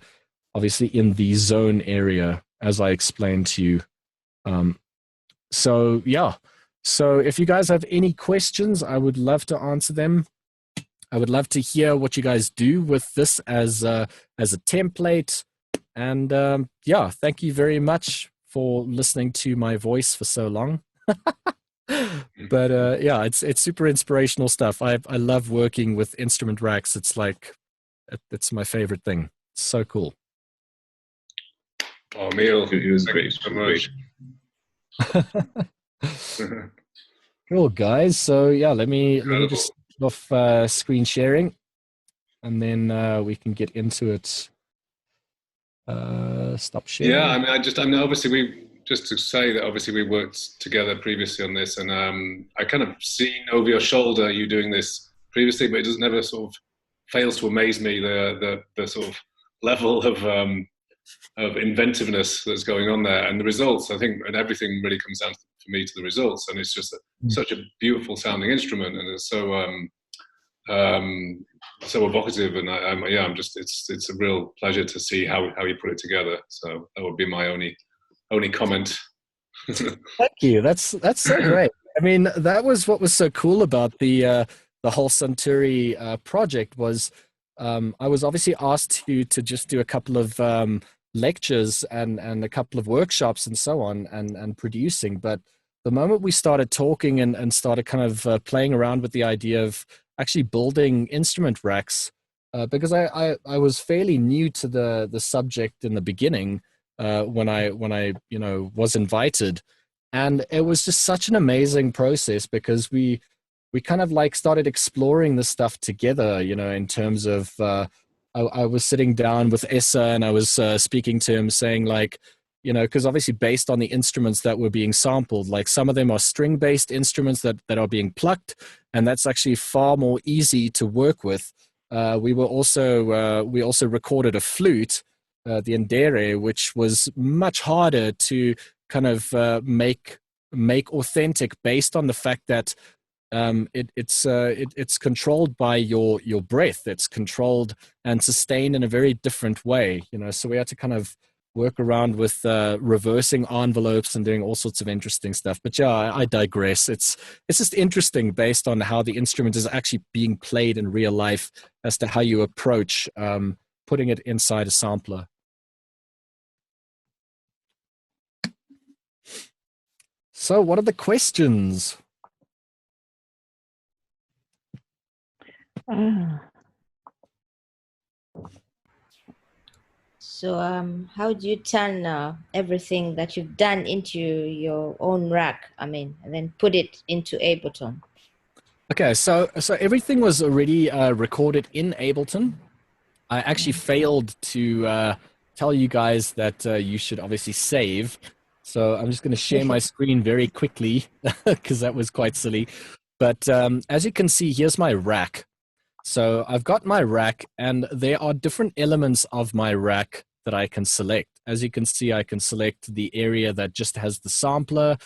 obviously in the zone area, as I explained to you. So yeah. So if you guys have any questions, I would love to answer them. I would love to hear what you guys do with this as a template. And yeah, thank you very much for listening to my voice for so long. But yeah, it's super inspirational stuff. I love working with instrument racks. It's like, it's my favorite thing. It's so cool. Oh, Emile, It was thank great. you so much. Cool, guys. So yeah, let me just off screen sharing, and then we can get into it. Stop sharing. Yeah, I mean, obviously just to say that obviously we worked together previously on this, and I kind of seen over your shoulder you doing this previously, but it does never sort of fails to amaze me the sort of level of inventiveness that's going on there, and the results. I think, and everything really comes down for me to the results, and it's just such a beautiful sounding instrument, and it's so so evocative, and I'm just it's a real pleasure to see how you put it together. So that would be my only comment. Thank you. That's so great. I mean, that was what was so cool about the whole Santuri project was I was obviously asked to just do a couple of lectures and a couple of workshops and so on and producing. But the moment we started talking and started kind of playing around with the idea of actually building instrument racks, because I was fairly new to the subject in the beginning when I was invited, and it was just such an amazing process because we kind of like started exploring this stuff together, in terms of I was sitting down with Essa and I was speaking to him saying like, because obviously based on the instruments that were being sampled, like some of them are string-based instruments that are being plucked, and that's actually far more easy to work with. We also recorded a flute, the Ndere, which was much harder to kind of make authentic based on the fact that it's controlled by your breath. It's controlled and sustained in a very different way, so we had to kind of work around with reversing envelopes and doing all sorts of interesting stuff. But yeah, I digress. It's just interesting based on how the instrument is actually being played in real life as to how you approach putting it inside a sampler. So what are the questions? So how do you turn everything that you've done into your own rack, and then put it into Ableton? Okay, so everything was already recorded in Ableton. I actually failed to tell you guys that you should obviously save. So I'm just going to share my screen very quickly because that was quite silly. But as you can see, here's my rack. So I've got my rack, and there are different elements of my rack that I can select. As you can see, I can select the area that just has the sampler.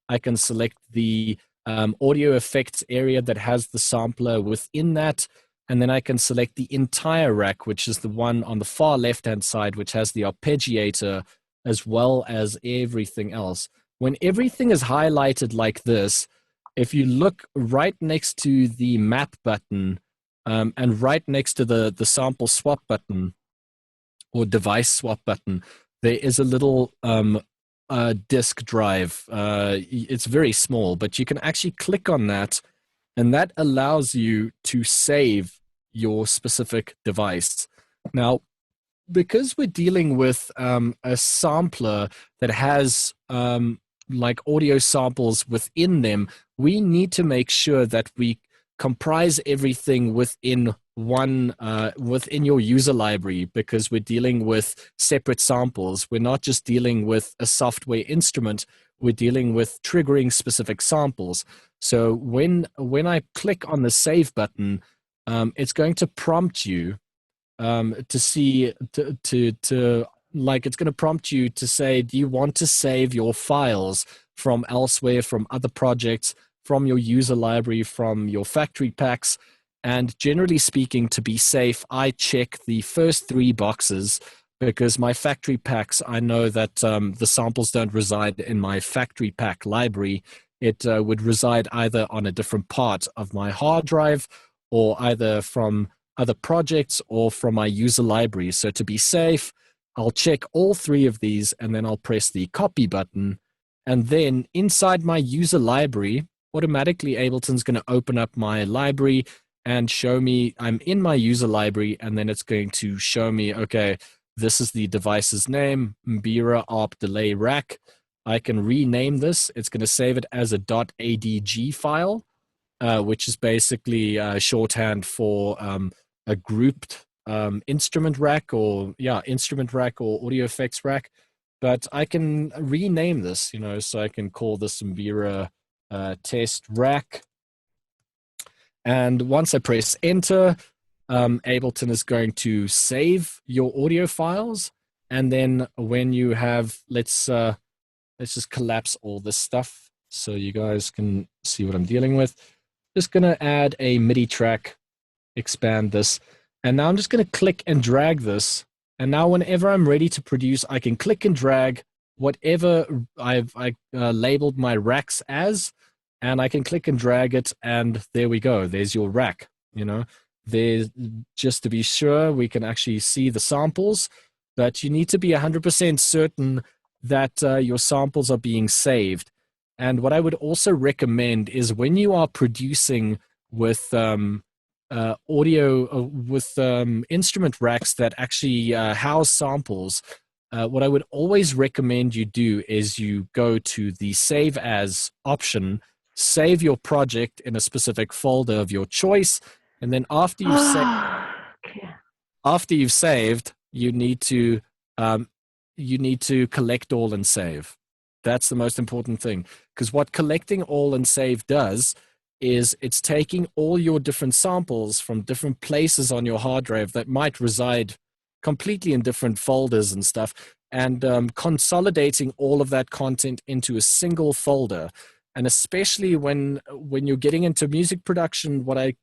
I can select the audio effects area that has the sampler within that. and then I can select the entire rack, which is the one on the far left-hand side, which has the arpeggiator as well as everything else. When everything is highlighted like this, if you look right next to the map button and right next to the sample swap button or device swap button, there is a little disk drive. It's very small, but you can actually click on that, and that allows you to save your specific device. Now, because we're dealing with a sampler that has like audio samples within them, we need to make sure that we comprise everything within one within your user library, because we're dealing with separate samples. We're not just dealing with a software instrument, we're dealing with triggering specific samples. So when I click on the save button, it's going to prompt you to see to like, it's going to prompt you to say, do you want to save your files from elsewhere, from other projects, from your user library, from your factory packs? And generally speaking, to be safe, I check the first 3 boxes, because my factory packs, I know that the samples don't reside in my factory pack library. It would reside either on a different part of my hard drive, or either from other projects or from my user library. So to be safe, I'll check all 3 of these, and then I'll press the copy button. And then inside my user library, automatically Ableton's going to open up my library and show me I'm in my user library, and then it's going to show me, okay, this is the device's name, Mbira ARP Delay Rack. I can rename this. It's going to save it as a .adg file, which is basically shorthand for a grouped instrument rack, or instrument rack or audio effects rack. But I can rename this, so I can call this Mbira test rack. And once I press enter, Ableton is going to save your audio files. And then when you have, let's just collapse all this stuff so you guys can see what I'm dealing with. Just going to add a MIDI track, expand this. And now I'm just going to click and drag this. And now whenever I'm ready to produce, I can click and drag whatever I've labeled my racks as, and I can click and drag it, and there we go. There's your rack. There's, just to be sure, we can actually see the samples, but you need to be 100% certain that your samples are being saved. And what I would also recommend is, when you are producing with audio, with instrument racks that actually house samples, what I would always recommend you do is you go to the Save As option, save your project in a specific folder of your choice, and then after you've saved, you need to collect all and save. That's the most important thing, because what collecting all and save does is it's taking all your different samples from different places on your hard drive that might reside completely in different folders and stuff, and consolidating all of that content into a single folder. And especially when you're getting into music production, what I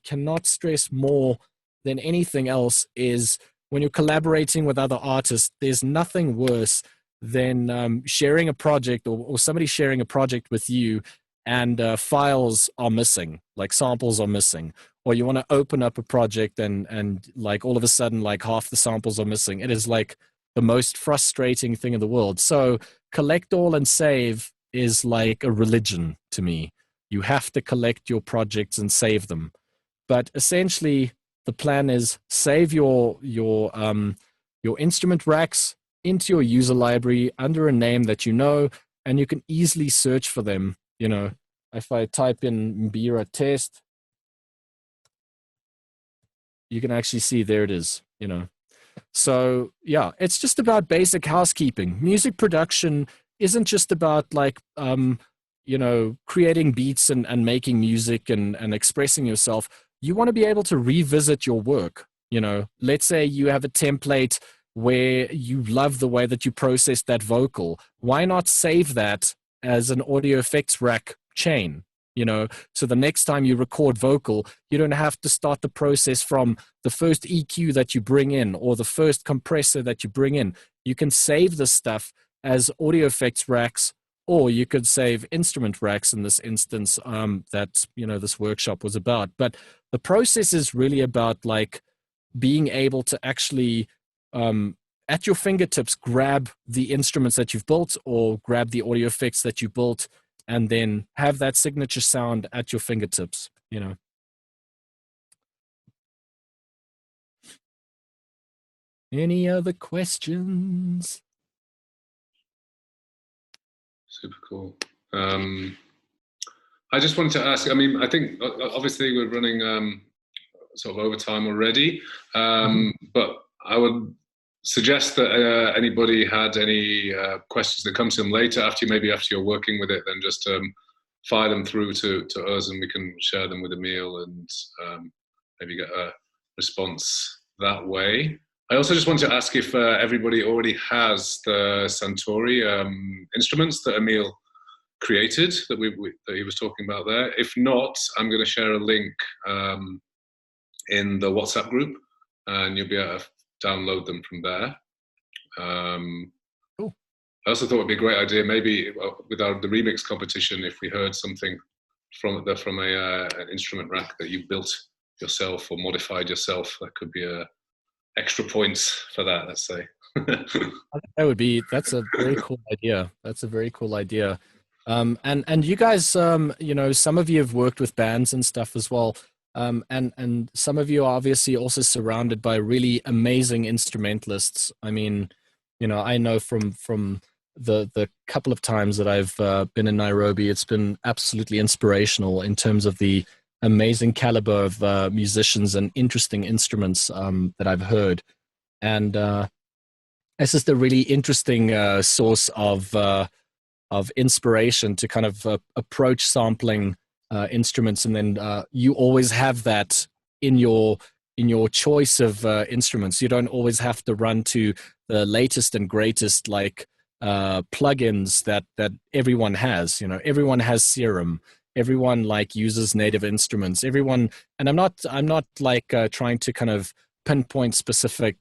cannot stress more than anything else is, when you're collaborating with other artists, there's nothing worse than sharing a project, or somebody sharing a project with you, and files are missing, like samples are missing, or you want to open up a project and like all of a sudden like half the samples are missing. It is like the most frustrating thing in the world. So collect all and save is like a religion to me. You have to collect your projects and save them. But essentially the plan is, save your instrument racks into your user library under a name that you know, and you can easily search for them. If I type in Mbira test, you can actually see there it is, So yeah, it's just about basic housekeeping. Music production isn't just about like, creating beats and making music and expressing yourself. You want to be able to revisit your work. Let's say you have a template where you love the way that you process that vocal. Why not save that as an audio effects rack chain? you know, so the next time you record vocal, you don't have to start the process from the first EQ that you bring in or the first compressor that you bring in. You can save this stuff as audio effects racks, or you could save instrument racks in this instance, that, you know, this workshop was about. But the process is really about like being able to actually, at your fingertips, grab the instruments that you've built or grab the audio effects that you built, and then have that signature sound at your fingertips, you know. Any other questions? Super cool. I just wanted to ask, I mean, I think obviously we're running sort of overtime already, but I would suggest that anybody had any questions that come to them later, after you're working with it, then just fire them through to us, and we can share them with Emile and maybe get a response that way. I also just wanted to ask if everybody already has the Santuri instruments that Emile created, that he was talking about there. If not, I'm going to share a link in the WhatsApp group, and you'll be able to download them from there. Cool. I also thought it'd be a great idea, maybe with the remix competition, if we heard something from an instrument rack that you built yourself or modified yourself. That could be extra points for that, let's say. That's a very cool idea. That's a very cool idea. And you guys, you know, some of you have worked with bands and stuff as well. And some of you are obviously also surrounded by really amazing instrumentalists. I mean, you know, I know from the couple of times that I've been in Nairobi, it's been absolutely inspirational in terms of the amazing caliber of musicians and interesting instruments that I've heard. And it's just a really interesting source of inspiration to kind of approach sampling instruments, and then you always have that in your choice of instruments. You don't always have to run to the latest and greatest like plugins that everyone has. You know, everyone has Serum. Everyone like uses native instruments. Everyone, and I'm not like trying to kind of pinpoint specific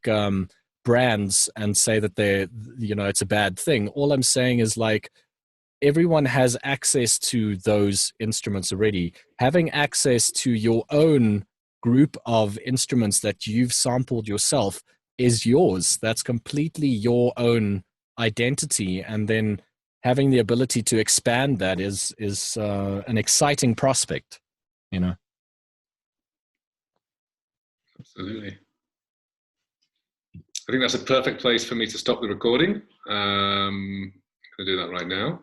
brands and say that they're, you know, it's a bad thing. All I'm saying is like, everyone has access to those instruments already. Having access to your own group of instruments that you've sampled yourself is yours. That's completely your own identity. And then having the ability to expand that is an exciting prospect, you know. Absolutely. I think that's a perfect place for me to stop the recording. I'm going to do that right now.